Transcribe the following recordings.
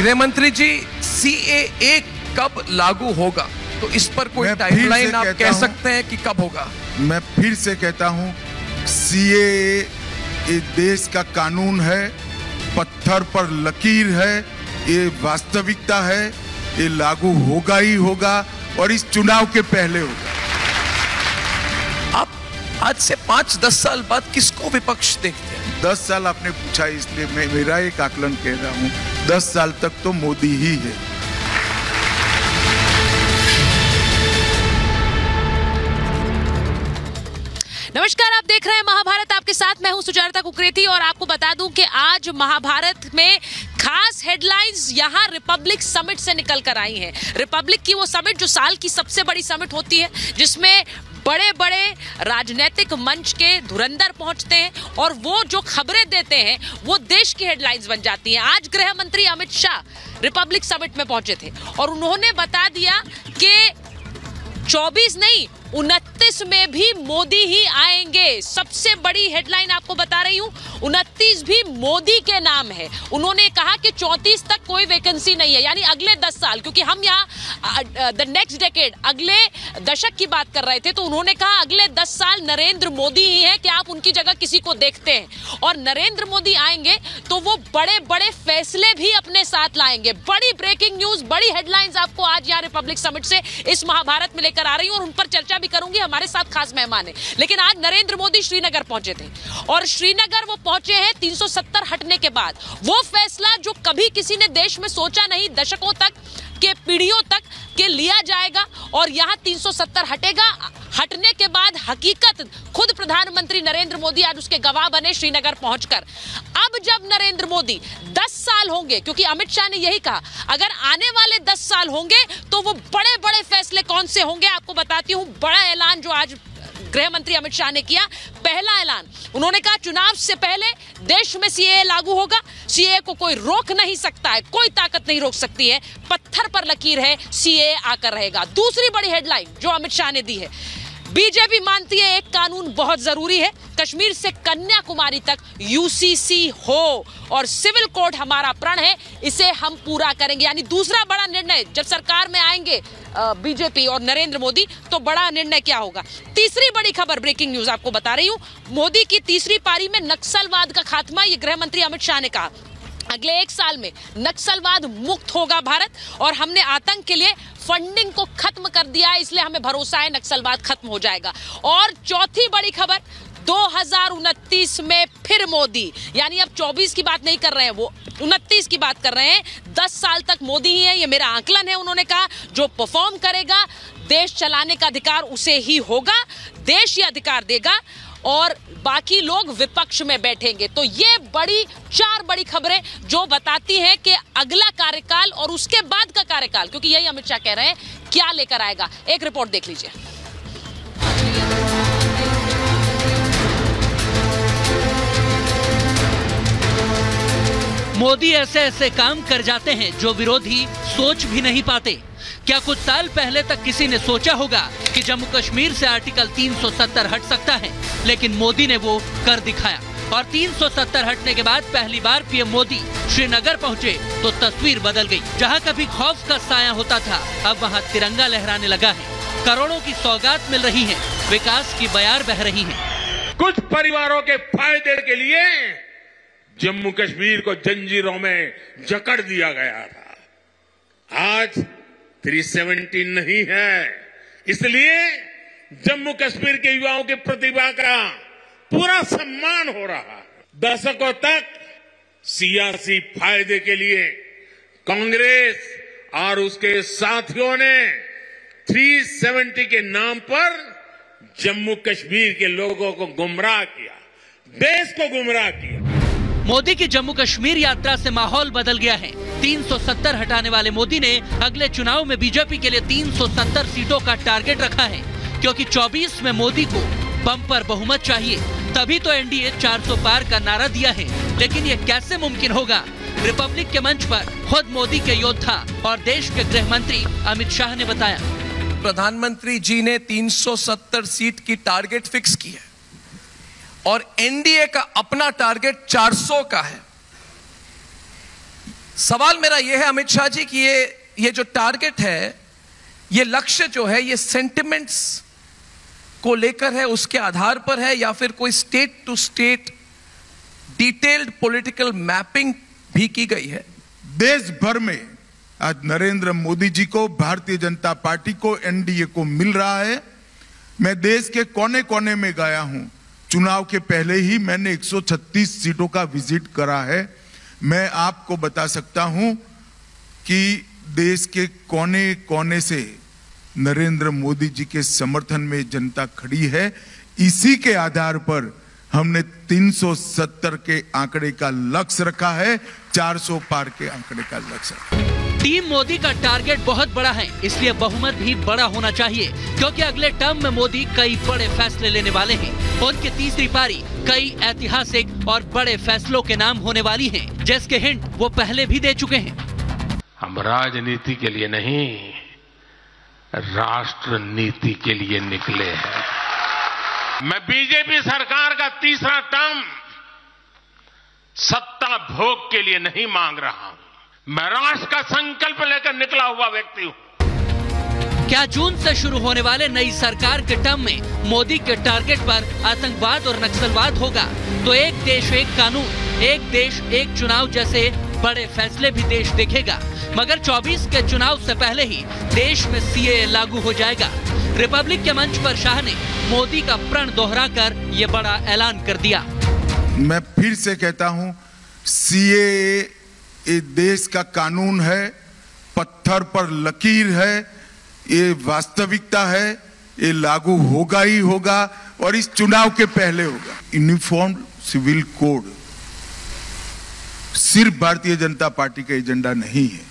गृह मंत्री जी, CAA कब लागू होगा? तो इस पर कोई टाइमलाइन आप कह सकते हैं कि कब होगा? मैं फिर से कहता हूं, CAA ये देश का कानून है, पत्थर पर लकीर है, ये वास्तविकता है, ये लागू होगा ही होगा और इस चुनाव के पहले होगा। आप आज से 5-10 साल बाद किसको विपक्ष देखते हैं? 10 साल आपने पूछा, इसलिए मैं मेरा एक आकलन कह रहा हूं, 10 साल तक तो मोदी ही है। नमस्कार, आप देख रहे हैं महाभारत, आपके साथ मैं हूं सुजाता कुकरेती और आपको बता दूं कि आज महाभारत में खास हेडलाइंस यहां रिपब्लिक समिट से निकल कर आई हैं। रिपब्लिक की वो समिट जो साल की सबसे बड़ी समिट होती है, जिसमें बड़े बड़े राजनीतिक मंच के धुरंधर पहुंचते हैं और वो जो खबरें देते हैं वो देश की हेडलाइंस बन जाती हैं। आज गृह मंत्री अमित शाह रिपब्लिक समिट में पहुंचे थे और उन्होंने बता दिया कि 24 नहीं 29 में भी मोदी ही आएंगे। सबसे बड़ी हेडलाइन आपको बता रही हूं, 29 भी मोदी के नाम है। उन्होंने कहा कि 34 तक कोई वैकेंसी नहीं है, यानी अगले 10 साल, क्योंकि हम यहाँ द नेक्स्ट डेकेड, अगले दशक की बात कर रहे थे, तो उन्होंने कहा अगले 10 साल नरेंद्र मोदी ही है, कि आप उनकी जगह किसी को देखते हैं। और नरेंद्र मोदी आएंगे तो वो बड़े बड़े फैसले भी अपने साथ लाएंगे। बड़ी ब्रेकिंग न्यूज, बड़ी हेडलाइंस आपको आज यहाँ रिपब्लिक समिट से इस महाभारत में लेकर आ रही हूँ और उन पर चर्चा भी करूंगी। हमारे साथ खास मेहमान है। लेकिन आज नरेंद्र मोदी श्रीनगर पहुंचे थे और श्रीनगर वो पहुंचे हैं 370 हटने के बाद। वो फैसला जो कभी किसी ने देश में सोचा नहीं, दशकों तक के, पीढ़ियों तक के लिया जाएगा और यहां 370 हटेगा। हटने के बाद हकीकत खुद प्रधानमंत्री नरेंद्र मोदी आज उसके गवाह बने श्रीनगर पहुंचकर। अब जब नरेंद्र मोदी 10 साल होंगे, क्योंकि अमित शाह ने यही कहा, अगर आने वाले 10 साल होंगे तो वो बड़े बड़े फैसले कौन से होंगे आपको बताती हूं। बड़ा ऐलान जो आज गृह मंत्री अमित शाह ने किया, पहला ऐलान, उन्होंने कहा चुनाव से पहले देश में CAA लागू होगा। CAA को कोई रोक नहीं सकता है, कोई ताकत नहीं रोक सकती है, पत्थर पर लकीर है, CAA आकर रहेगा। दूसरी बड़ी हेडलाइन जो अमित शाह ने दी है, बीजेपी मानती है एक कानून बहुत जरूरी है, कश्मीर से कन्याकुमारी तक UCC हो और सिविल कोड हमारा प्रण है, इसे हम पूरा करेंगे। यानी दूसरा बड़ा निर्णय, जब सरकार में आएंगे बीजेपी और नरेंद्र मोदी, तो बड़ा निर्णय क्या होगा। तीसरी बड़ी खबर, ब्रेकिंग न्यूज आपको बता रही हूं, मोदी की तीसरी पारी में नक्सलवाद का खात्मा, ये गृह मंत्री अमित शाह ने कहा। अगले 1 साल में नक्सलवाद मुक्त होगा भारत और हमने आतंक के लिए फंडिंग को खत्म कर दिया है, इसलिए हमें भरोसा है नक्सलवाद खत्म हो जाएगा। और चौथी बड़ी खबर, 2029 में फिर मोदी, यानी अब 24 की बात नहीं कर रहे हैं, वो 29 की बात कर रहे हैं। 10 साल तक मोदी ही है, ये मेरा आकलन है। उन्होंने कहा जो परफॉर्म करेगा, देश चलाने का अधिकार उसे ही होगा, देश ही अधिकार देगा और बाकी लोग विपक्ष में बैठेंगे। तो ये 4 बड़ी खबरें जो बताती हैं कि अगला कार्यकाल और उसके बाद का कार्यकाल, क्योंकि यही अमित शाह कह रहे हैं, क्या लेकर आएगा। एक रिपोर्ट देख लीजिए। मोदी ऐसे ऐसे काम कर जाते हैं जो विरोधी सोच भी नहीं पाते। क्या कुछ साल पहले तक किसी ने सोचा होगा कि जम्मू कश्मीर से आर्टिकल 370 हट सकता है, लेकिन मोदी ने वो कर दिखाया। और 370 हटने के बाद पहली बार पीएम मोदी श्रीनगर पहुंचे तो तस्वीर बदल गई। जहां कभी खौफ का साया होता था, अब वहां तिरंगा लहराने लगा है। करोड़ों की सौगात मिल रही है, विकास की बयार बह रही है। कुछ परिवारों के फायदे के लिए जम्मू कश्मीर को जंजीरों में जकड़ दिया गया था। आज 370 नहीं है, इसलिए जम्मू कश्मीर के युवाओं की प्रतिभा का पूरा सम्मान हो रहा है। दशकों तक सियासी फायदे के लिए कांग्रेस और उसके साथियों ने 370 के नाम पर जम्मू कश्मीर के लोगों को गुमराह किया, देश को गुमराह किया। मोदी की जम्मू कश्मीर यात्रा से माहौल बदल गया है। 370 हटाने वाले मोदी ने अगले चुनाव में बीजेपी के लिए 370 सीटों का टारगेट रखा है, क्योंकि 24 में मोदी को बम्पर बहुमत चाहिए। तभी तो एनडीए 400 पार का नारा दिया है। लेकिन ये कैसे मुमकिन होगा? रिपब्लिक के मंच पर खुद मोदी के योद्धा और देश के गृह मंत्री अमित शाह ने बताया, प्रधानमंत्री जी ने 370 सीट की टारगेट फिक्स की है और एनडीए का अपना टारगेट 400 का है। सवाल मेरा यह है अमित शाह जी कि ये जो टारगेट है, ये लक्ष्य जो है, ये सेंटिमेंट्स को लेकर है, उसके आधार पर है, या फिर कोई state to state detailed political mapping भी की गई है? देश भर में आज नरेंद्र मोदी जी को, भारतीय जनता पार्टी को, एनडीए को मिल रहा है। मैं देश के कोने कोने में गया हूं। चुनाव के पहले ही मैंने 136 सीटों का विजिट करा है। मैं आपको बता सकता हूं कि देश के कोने कोने से नरेंद्र मोदी जी के समर्थन में जनता खड़ी है। इसी के आधार पर हमने 370 के आंकड़े का लक्ष्य रखा है, 400 पार के आंकड़े का लक्ष्य रखा है। टीम मोदी का टारगेट बहुत बड़ा है, इसलिए बहुमत भी बड़ा होना चाहिए, क्योंकि अगले टर्म में मोदी कई बड़े फैसले लेने वाले हैं। उनकी तीसरी पारी कई ऐतिहासिक और बड़े फैसलों के नाम होने वाली है, जिसके हिंट वो पहले भी दे चुके हैं। हम राजनीति के लिए नहीं, राष्ट्र नीति के लिए निकले हैं। मैं बीजेपी सरकार का तीसरा टर्म सत्ता भोग के लिए नहीं मांग रहा हूं। मैं राष्ट्र का संकल्प लेकर निकला हुआ व्यक्ति हूं। क्या जून से शुरू होने वाले नई सरकार के टर्म में मोदी के टारगेट पर आतंकवाद और नक्सलवाद होगा, तो एक देश एक कानून, एक देश एक चुनाव जैसे बड़े फैसले भी देश देखेगा। मगर 24 के चुनाव से पहले ही देश में सीएए लागू हो जाएगा। रिपब्लिक के मंच पर शाह ने मोदी का प्रण दोहराकर ये बड़ा ऐलान कर दिया। मैं फिर से कहता हूं, सीएए ये देश का कानून है, पत्थर पर लकीर है, ये वास्तविकता है, ये लागू होगा ही होगा, और इस चुनाव के पहले होगा। यूनिफॉर्म सिविल कोड सिर्फ भारतीय जनता पार्टी का एजेंडा नहीं है।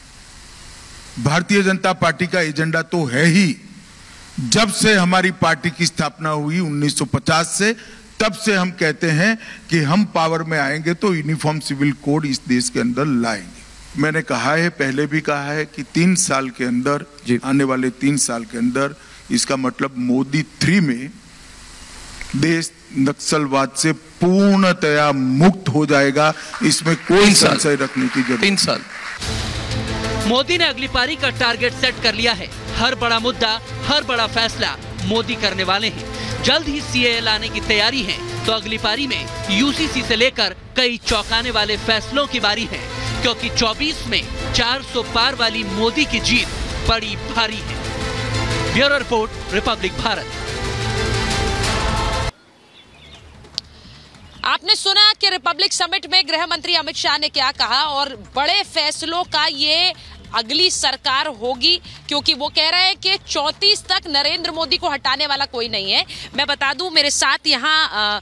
भारतीय जनता पार्टी का एजेंडा तो है ही। जब से हमारी पार्टी की स्थापना हुई 1950 से, तब से हम कहते हैं कि हम पावर में आएंगे तो यूनिफॉर्म सिविल कोड इस देश के अंदर लाएंगे। मैंने कहा है, पहले भी कहा है कि 3 साल के अंदर, आने वाले 3 साल के अंदर, इसका मतलब मोदी 3 में देश नक्सलवाद से पूर्णतया मुक्त हो जाएगा। इसमें कोई संशय रखने की जरूरत नहीं। 3 साल मोदी ने अगली पारी का टारगेट सेट कर लिया है। हर बड़ा मुद्दा, हर बड़ा फैसला मोदी करने वाले हैं। जल्द ही सीएए लाने की तैयारी है, तो अगली पारी में यूसीसी से लेकर कई चौंकाने वाले फैसलों की बारी है, क्योंकि 24 में 400 पार वाली मोदी की जीत बड़ी भारी है। Bureau report, Republic Bharat. आपने सुना कि रिपब्लिक समिट में गृह मंत्री अमित शाह ने क्या कहा, और बड़े फैसलों का ये अगली सरकार होगी, क्योंकि वो कह रहे हैं कि 34 तक नरेंद्र मोदी को हटाने वाला कोई नहीं है। मैं बता दूं, मेरे साथ यहाँ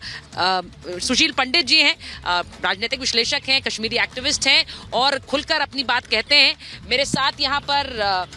सुशील पंडित जी हैं, राजनीतिक विश्लेषक हैं, कश्मीरी एक्टिविस्ट हैं और खुलकर अपनी बात कहते हैं। मेरे साथ यहाँ पर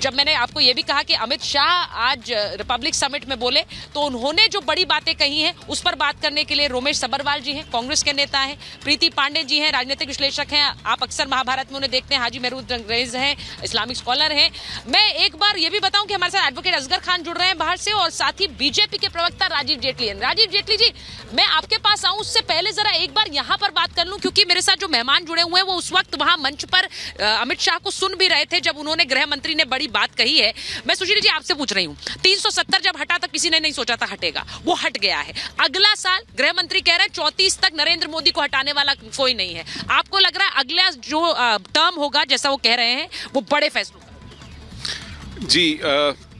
जब मैंने आपको ये भी कहा कि अमित शाह आज रिपब्लिक समिट में बोले, तो उन्होंने जो बड़ी बातें कही हैं उस पर बात करने के लिए रोमेश सब्बरवाल जी हैं, कांग्रेस के नेता हैं, प्रीति पांडे जी हैं, राजनीतिक विश्लेषक हैं, आप अक्सर महाभारत में उन्हें देखते हैं, हाजी महमूद अंग्रेज हैं, इस्लामिक स्कॉलर हैं। मैं एक बार ये भी बताऊं कि हमारे साथ एडवोकेट असगर खान जुड़ रहे हैं बाहर से, और साथ ही बीजेपी के प्रवक्ता राजीव जेटली हैं। राजीव जेटली जी, मैं आपके पास आऊं उससे पहले जरा एक बार यहाँ पर बात कर लूं, क्योंकि मेरे साथ जो मेहमान जुड़े हुए हैं वो उस वक्त वहां मंच पर अमित शाह को सुन भी रहे थे जब उन्होंने गृह मंत्री ने बड़ी बात कही है। मैं सुशील जी आपसे पूछ रही हूं, 370 जब हटा तब किसी ने नहीं सोचा था हटेगा, वो हट गया है। अगला साल गृह मंत्री कह रहे हैं 34 तक नरेंद्र मोदी को हटाने वाला कोई नहीं है। आपको लग रहा है अगला जो टर्म होगा, जैसा वो कह रहे हैं, वो बड़े फैसलों? जी,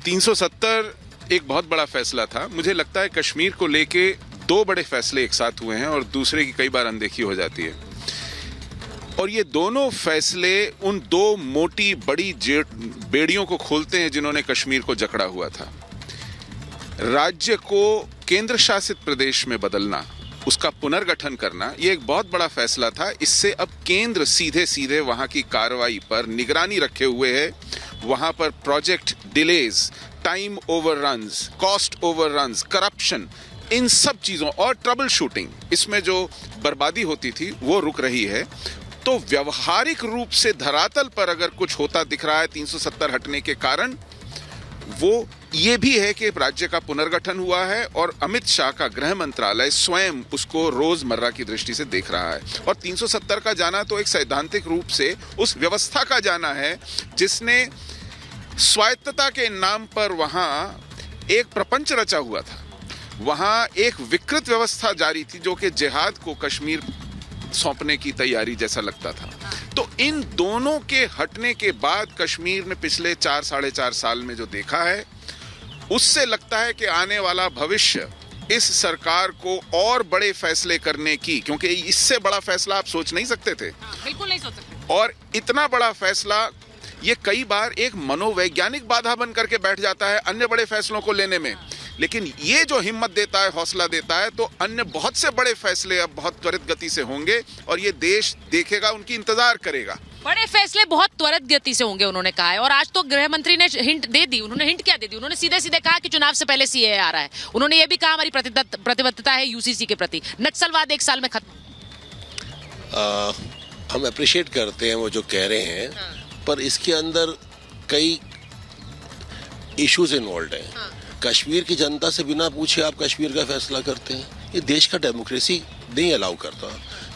370 एक बहुत बड़ा फैसला था। मुझे लगता है कश्मीर को लेके 2 बड़े फैसले एक साथ हुए हैं और दूसरे की कई बार अनदेखी हो जाती है, और ये दोनों फैसले उन 2 मोटी बड़ी बेड़ियों को खोलते हैं जिन्होंने कश्मीर को जकड़ा हुआ था। राज्य को केंद्र शासित प्रदेश में बदलना, उसका पुनर्गठन करना, ये एक बहुत बड़ा फैसला था। इससे अब केंद्र सीधे सीधे वहां की कार्रवाई पर निगरानी रखे हुए है। वहां पर project delays, time overruns, cost overruns, corruption, इन सब चीजों और ट्रबल शूटिंग, इसमें जो बर्बादी होती थी वो रुक रही है। तो व्यवहारिक रूप से धरातल पर अगर कुछ होता दिख रहा है 370 हटने के कारण, वो ये भी है कि राज्य का पुनर्गठन हुआ है और अमित शाह का गृह मंत्रालय स्वयं उसको रोजमर्रा की दृष्टि से देख रहा है। और 370 का जाना तो एक सैद्धांतिक रूप से उस व्यवस्था का जाना है जिसने स्वायत्तता के नाम पर वहां एक प्रपंच रचा हुआ था। वहां एक विकृत व्यवस्था जारी थी जो कि जिहाद को कश्मीर सौंपने की तैयारी जैसा लगता था। तो इन दोनों के हटने के बाद कश्मीर ने पिछले 4-4.5 साल में जो देखा है, उससे लगता है कि आने वाला भविष्य इस सरकार को और बड़े फैसले करने की, क्योंकि इससे बड़ा फैसला आप सोच नहीं सकते थे। बिल्कुल नहीं सोच सकते। और इतना बड़ा फैसला ये कई बार एक मनोवैज्ञानिक बाधा बन करके बैठ जाता है अन्य बड़े फैसलों को लेने में, लेकिन ये जो हिम्मत देता है, हौसला देता है, तो अन्य बहुत से बड़े फैसले अब बहुत त्वरित गति से होंगे और ये देश देखेगा, उनकी इंतजार करेगा। बड़े फैसले बहुत त्वरित गति से होंगे उन्होंने कहा है। और आज तो गृह मंत्री ने हिंट दे दी। उन्होंने हिंट क्या दे दी? उन्होंने सीधे सीधे कहा कि चुनाव से पहले सीएए आ रहा है। उन्होंने ये भी कहा हमारी प्रतिबद्धता है यूसीसी के प्रति, नक्सलवाद 1 साल में खत्म। हम अप्रिशिएट करते हैं वो जो कह रहे हैं, पर इसके अंदर कई इश्यूज इन्वॉल्व हैं। कश्मीर की जनता से बिना पूछे आप कश्मीर का फैसला करते हैं, ये देश का डेमोक्रेसी नहीं अलाउ करता।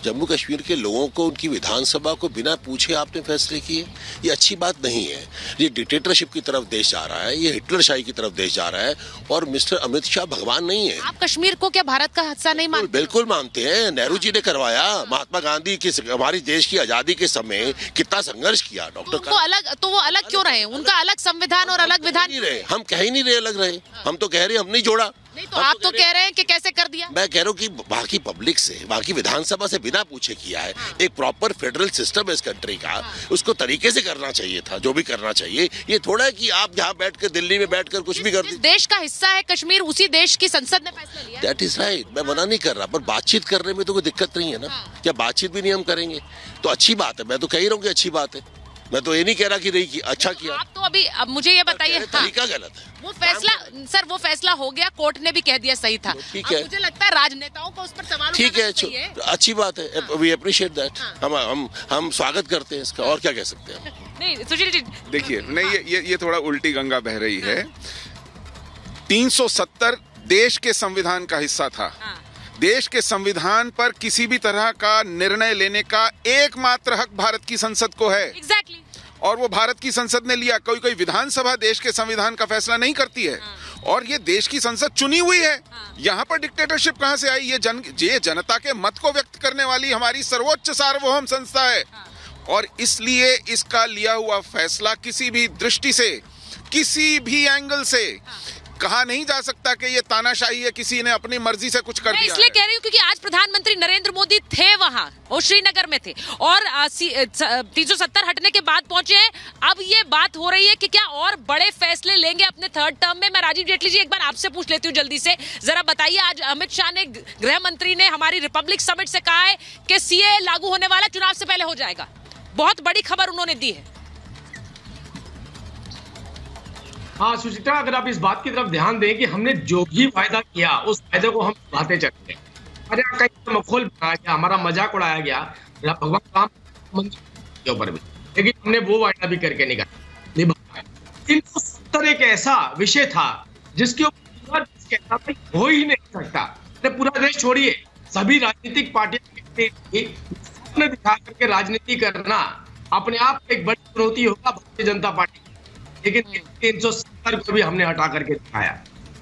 जम्मू कश्मीर के लोगों को, उनकी विधानसभा को बिना पूछे आपने फैसले किए, ये अच्छी बात नहीं है। ये डिक्टेटरशिप की तरफ देश जा रहा है, ये हिटलरशाही की तरफ देश जा रहा है। और मिस्टर अमित शाह भगवान नहीं है। आप कश्मीर को क्या भारत का हिस्सा नहीं मानते? बिल्कुल मानते हैं। नेहरू जी ने करवाया, महात्मा गांधी की हमारी देश की आजादी के समय कितना संघर्ष किया। डॉक्टर तो वो अलग क्यों रहे? उनका अलग संविधान और अलग विधान। हम कह ही नहीं रहे अलग रहे, हम तो कह रहे हम नहीं जोड़ा। नहीं तो आप तो कह रहे हैं कि कैसे कर दिया? मैं कह रहा हूँ कि बाकी पब्लिक से, बाकी विधानसभा से बिना पूछे किया है। एक प्रॉपर फेडरल सिस्टम है इस कंट्री का, उसको तरीके से करना चाहिए था, जो भी करना चाहिए। ये थोड़ा है कि आप यहाँ बैठकर, दिल्ली में बैठकर कुछ भी कर दीजिए। देश का हिस्सा है कश्मीर, उसी देश की संसद ने फैसला लिया। दैट इज राइट, मैं मना नहीं कर रहा, पर बातचीत करने में तो कोई दिक्कत नहीं है ना। क्या बातचीत भी नहीं हम करेंगे तो अच्छी बात है। मैं तो कह ही रहा हूँ कि अच्छी बात है, मैं तो ये नहीं कह रहा कि नहीं की अच्छा किया। आप तो अभी अब मुझे ये बताइए, तरीका गलत है। वो फैसला सर, वो फैसला हो गया, कोर्ट ने भी कह दिया सही था। ठीक है, मुझे लगता है राजनेताओं को उस पर सवाल ठीक है, अच्छी बात है। We appreciate that. हम स्वागत करते हैं इसका, और क्या कह सकते हैं। नहीं सुशील जी देखिए, नहीं ये थोड़ा उल्टी गंगा बह रही है। 370 देश के संविधान का हिस्सा था। देश के संविधान पर किसी भी तरह का निर्णय लेने का एकमात्र हक भारत की संसद को है। एग्जैक्टली। और वो भारत की संसद ने लिया। कोई विधानसभा देश के संविधान का फैसला नहीं करती है। और ये देश की संसद चुनी हुई है। यहाँ पर डिक्टेटरशिप कहाँ से आई? ये जनता के मत को व्यक्त करने वाली हमारी सर्वोच्च सार्वभौम संस्था है। और इसलिए इसका लिया हुआ फैसला किसी भी दृष्टि से, किसी भी एंगल से कहा नहीं जा सकता कि ये तानाशाही है, किसी ने अपनी मर्जी से कुछ कर दिया। इसलिए कह रही हूँ क्योंकि आज प्रधानमंत्री नरेंद्र मोदी थे वहां, वो श्रीनगर में थे और 370 हटने के बाद पहुंचे हैं। अब ये बात हो रही है कि क्या और बड़े फैसले लेंगे अपने 3rd टर्म में। मैं राजीव जेटली जी एक बार आपसे पूछ लेती हूँ जल्दी से, जरा बताइए। आज अमित शाह ने, गृह मंत्री ने हमारी रिपब्लिक समिट से कहा है कि सीएए लागू होने वाला चुनाव से पहले हो जाएगा। बहुत बड़ी खबर उन्होंने दी है। हाँ सुचित्रा, अगर आप इस बात की तरफ ध्यान दें कि हमने जो भी वायदा किया उस वायदे को हम निभाते चलते हैं। अरे कई मखौल बनाया गया, हमारा मजाक उड़ाया गया भगवान राम मंदिर के ऊपर भी, लेकिन हमने वो वायदा भी करके निभाया। 370 एक ऐसा विषय था जिसके ऊपर हो ही नहीं सकता। पूरा देश छोड़िए, सभी राजनीतिक पार्टियां दिखा करके राजनीति करना अपने आप एक बड़ी चुनौती होगा भारतीय जनता पार्टी। लेकिन 370 को भी हमने हटा करके दिखाया।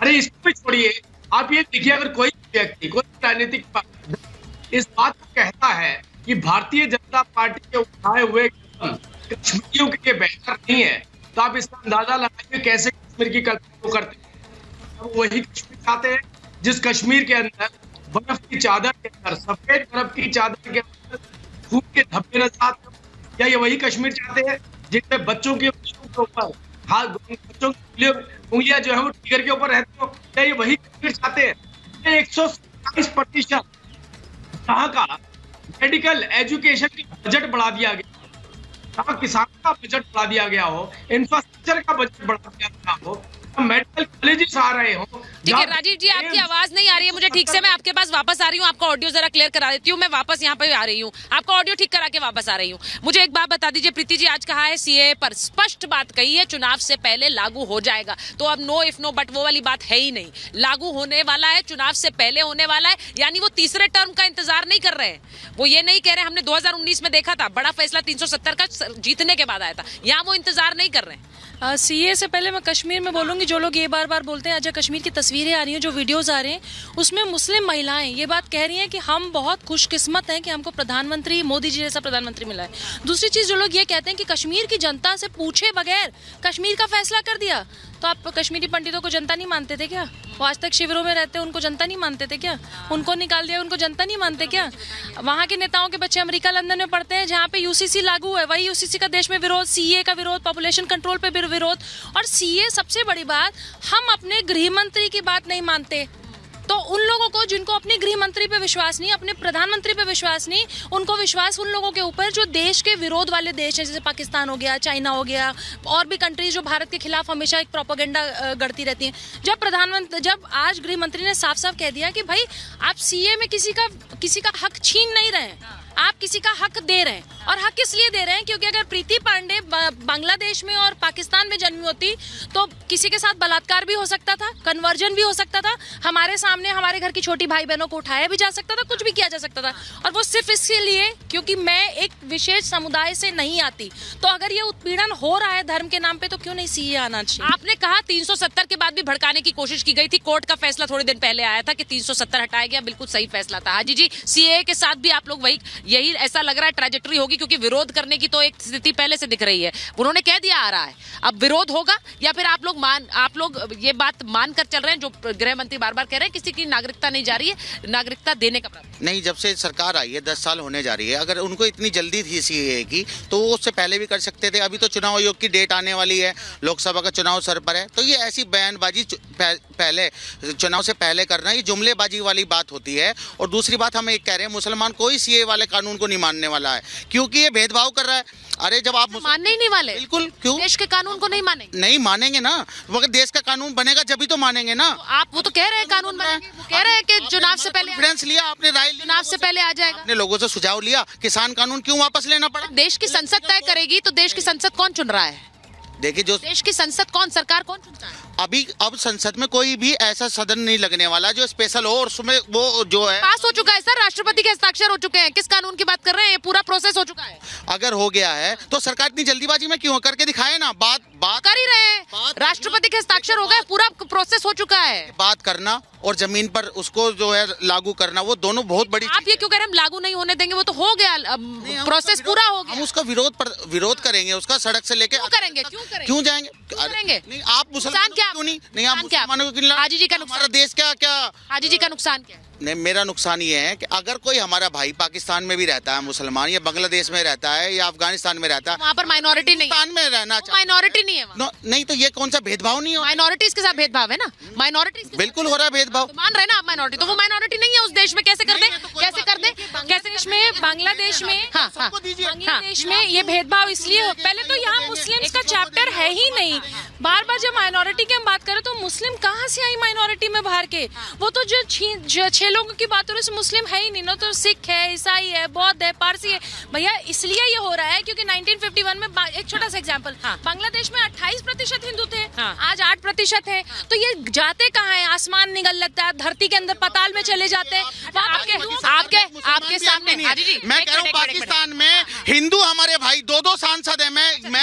अरे इसको भी छोड़िए, आप ये देखिए, अगर कोई व्यक्ति, कोई राजनीतिक पार्टी इस बात को कहता है कि भारतीय जनता पार्टी के उठाए हुए कश्मीरियों के लिए बेहतर नहीं है, तो आप इसका अंदाजा लगाइए कैसे कश्मीर की कल्पना को करते हैं। अब वही कश्मीर चाहते हैं जिस कश्मीर के अंदर बर्फ की चादर के अंदर, सफेद बर्फ की चादर के अंदर खून के धब्बे नजर आते हैं। क्या ये वही कश्मीर चाहते हैं जिसमें बच्चों के ऊपर बच्चों की उंगलियां जो है वो टिगर के ऊपर रहती हो? क्या ये वही कश्मीर चाहते हैं? 127% यहाँ का मेडिकल एजुकेशन का बजट बढ़ा दिया गया, यहाँ किसानों का बजट बढ़ा दिया गया हो, इंफ्रास्ट्रक्चर का बजट बढ़ा दिया गया हो, मेडिकल कॉलेजेस आ रहे हो। ठीक है राजीव जी, आपकी आवाज नहीं आ रही है मुझे ठीक से, मैं आपके पास वापस आ रही हूँ, आपका ऑडियो जरा क्लियर करा देती हूँ, मैं वापस यहाँ पे आ रही हूँ, आपका ऑडियो ठीक करा के वापस आ रही हूँ। मुझे एक बात बता दीजिए, प्रीति जी आज कहा है सीए पर स्पष्ट बात कही है चुनाव से पहले लागू हो जाएगा, तो अब नो इफ नो बट वो वाली बात है ही नहीं, लागू होने वाला है, चुनाव से पहले होने वाला है, यानी वो तीसरे टर्म का इंतजार नहीं कर रहे हैं। वो ये नहीं कह रहे हमने 2019 में देखा था बड़ा फैसला 370 का जीतने के बाद आया था, यहाँ वो इंतजार नहीं कर रहे हैं। सीए से पहले मैं कश्मीर में बोलूंगी, जो लोग ये बार बार बोलते हैं, आज कश्मीर की तस्वीरें आ रही हैं, जो वीडियोस आ रहे हैं, उसमें मुस्लिम महिलाएं ये बात कह रही हैं कि हम बहुत खुशकिस्मत हैं कि हमको प्रधानमंत्री मोदी जी जैसा प्रधानमंत्री मिला है। दूसरी चीज जो लोग ये कहते हैं कि कश्मीर की जनता से पूछे बगैर कश्मीर का फैसला कर दिया, तो आप कश्मीरी पंडितों को जनता नहीं मानते थे क्या? वो आज तक शिविरों में रहते, उनको जनता नहीं मानते थे क्या? उनको निकाल दिया, उनको जनता नहीं मानते क्या? वहाँ के नेताओं के बच्चे अमेरिका लंदन में पढ़ते हैं, जहाँ पे यूसीसी लागू है, वही यूसीसी का देश में विरोध, सीए का विरोध, पॉपुलेशन कंट्रोल पे विरोध, और सीए सबसे बड़ी बात, हम अपने गृह मंत्री की बात नहीं मानते। तो उन लोगों को जिनको अपने गृह मंत्री पे विश्वास नहीं, अपने प्रधानमंत्री पे विश्वास नहीं, उनको विश्वास उन लोगों के ऊपर जो देश के विरोध वाले देश हैं, जैसे पाकिस्तान हो गया, चाइना हो गया, और भी कंट्रीज जो भारत के खिलाफ हमेशा एक प्रोपेगेंडा गढ़ती रहती हैं। जब आज गृह मंत्री ने साफ साफ कह दिया कि भाई आप सीए में किसी का हक छीन नहीं रहे हैं, आप किसी का हक दे रहे हैं, और हक इसलिए दे रहे हैं क्योंकि अगर प्रीति पांडे बांग्लादेश में और पाकिस्तान में जन्मी होती तो किसी के साथ बलात्कार भी हो सकता था, कन्वर्जन भी हो सकता था, हमारे सामने हमारे घर की छोटी भाई बहनों को उठाया भी जा सकता था, कुछ भी किया जा सकता था, और वो सिर्फ इसके लिए क्योंकि मैं एक विशेष समुदाय से नहीं आती। तो अगर ये उत्पीड़न हो रहा है धर्म के नाम पे, तो क्यों नहीं सीए आना चाहिए? आपने कहा 370 के बाद भी भड़काने की कोशिश की गई थी, कोर्ट का फैसला थोड़े दिन पहले आया था कि 370 हटाया गया, बिल्कुल सही फैसला था। हाजी जी, सीए के साथ भी आप लोग यही ऐसा लग रहा है ट्रैजेक्टरी होगी, क्योंकि विरोध करने की तो एक स्थिति पहले से दिख रही है, उन्होंने कह दिया आ रहा है, अब विरोध होगा, या फिर आप लोग ये बात मानकर चल रहे हैं जो गृह मंत्री बार बार कह रहे हैं किसी की नागरिकता नहीं जा रही है, नागरिकता देने का प्रावधान नहीं, जब से सरकार आई है 10 साल होने जा रही है, अगर उनको इतनी जल्दी थी सीए की तो वो उससे पहले भी कर सकते थे। अभी तो चुनाव आयोग की डेट आने वाली है, लोकसभा का चुनाव सर पर है, तो ये ऐसी बयानबाजी पहले चुनाव से पहले करना ये जुमलेबाजी वाली बात होती है। और दूसरी बात हम एक कह रहे हैं, मुसलमान कोई सीए वाले कानून को नहीं मानने वाला है, क्योंकि ये भेदभाव कर रहा है। अरे जब आप मानने ही नहीं वाले, बिल्कुल, क्यों देश के कानून को नहीं मानेंगे? नहीं मानेंगे ना, मगर देश का कानून बनेगा जब भी तो मानेंगे ना। तो आप वो तो कह रहे हैं कानून बनेंगे, वो कह रहे हैं कि चुनाव से पहले कॉन्फिडेंस लिया आपने, राय चुनाव से पहले आ जाएगा, अपने लोगों से सुझाव लिया, किसान कानून क्यों वापस लेना पड़ा? देश की संसद तय करेगी, तो देश की संसद कौन चुन रहा है? देखिए, जो देश की संसद कौन, सरकार कौन चुनता है? अब संसद में कोई भी ऐसा सदन नहीं लगने वाला जो स्पेशल हो, और उसमें वो जो है पास हो चुका है सर, राष्ट्रपति के हस्ताक्षर हो चुके हैं, किस कानून की बात कर रहे हैं? पूरा प्रोसेस हो चुका है। अगर हो गया है तो सरकार इतनी जल्दीबाजी में क्यों? करके दिखाए ना, बात कर ही रहे हैं, राष्ट्रपति के हस्ताक्षर हो गए, पूरा प्रोसेस हो चुका है। बात करना और जमीन पर उसको जो है लागू करना, वो दोनों बहुत बड़ी। आप ये क्यों कह रहे हैं हम लागू नहीं होने देंगे? वो तो हो गया, प्रोसेस पूरा हो गया। हम उसका विरोध करेंगे, उसका सड़क से लेके क्यों करेंगे? क्यों जाएंगे? नहीं, आप मुसलमान क्यों नहीं आप मुसलमानों को? हाजी जी का नुकसान, हमारा देश क्या हाजी जी का नुकसान क्या है? नहीं, मेरा नुकसान ये है कि अगर कोई हमारा भाई पाकिस्तान में भी रहता है मुसलमान, या बांग्लादेश में रहता है, या अफगानिस्तान में रहता है, वहाँ पर माइनॉरिटी नहीं, पाकिस्तान में रहना माइनॉरिटी नहीं है नहीं, तो ये कौन सा भेदभाव नहीं हो? माइनॉरिटीज के साथ भेदभाव है ना, माइनॉरिटीज बिल्कुल हो रहा है भेदभाव। तो मान रहे ना आप माइनॉरिटी, तो वो माइनॉरिटी नहीं है उस देश में, कैसे कर दे? कैसे कर दे? कैसे बांग्लादेश में ये भेदभाव इसलिए, पहले तो यहाँ मुस्लिम्स का चैप्टर है ही नहीं। बार बार जब माइनॉरिटी की हम बात करें तो मुस्लिम कहाँ से आई माइनॉरिटी में बाहर के? वो तो जो 6 लोगों की बात हो रही है मुस्लिम है ही नहीं ना, तो सिख है, ईसाई है, बौद्ध है, पारसी है। भैया इसलिए ये हो रहा है क्योंकि 1951 में एक छोटा सा एग्जांपल, बांग्लादेश में 28% हिंदू थे, आज 8% है। तो ये जाते कहाँ है? आसमान निगल लेता है, धरती के अंदर पताल में चले जाते हैं। आपके सामने मैं कह रहा हूँ पाकिस्तान में हिंदू हमारे भाई 2 सांसद है। मैं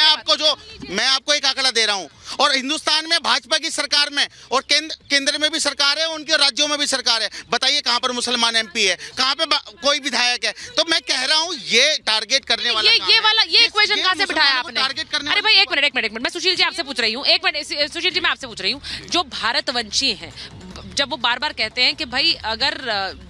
आपको एक आंकड़ा दे रहा हूँ, और हिंदुस्तान में भाजपा की सरकार में और केंद्र में भी सरकार है, उनके राज्यों में भी सरकार है। बताइए कहाँ पर मुसलमान एमपी है, कहाँ पे कोई विधायक है? तो मैं कह रहा हूँ ये टारगेट करने वाला ये इक्वेशन कहाँ से बिठाया आपने? टारगेट करने। अरे भाई एक मिनट, मैं सुशील जी आपसे पूछ रही हूँ, एक मिनट सुशील जी मैं आपसे पूछ रही हूँ, जो भारतवंशी हैं, जब वो बार बार कहते हैं कि भाई अगर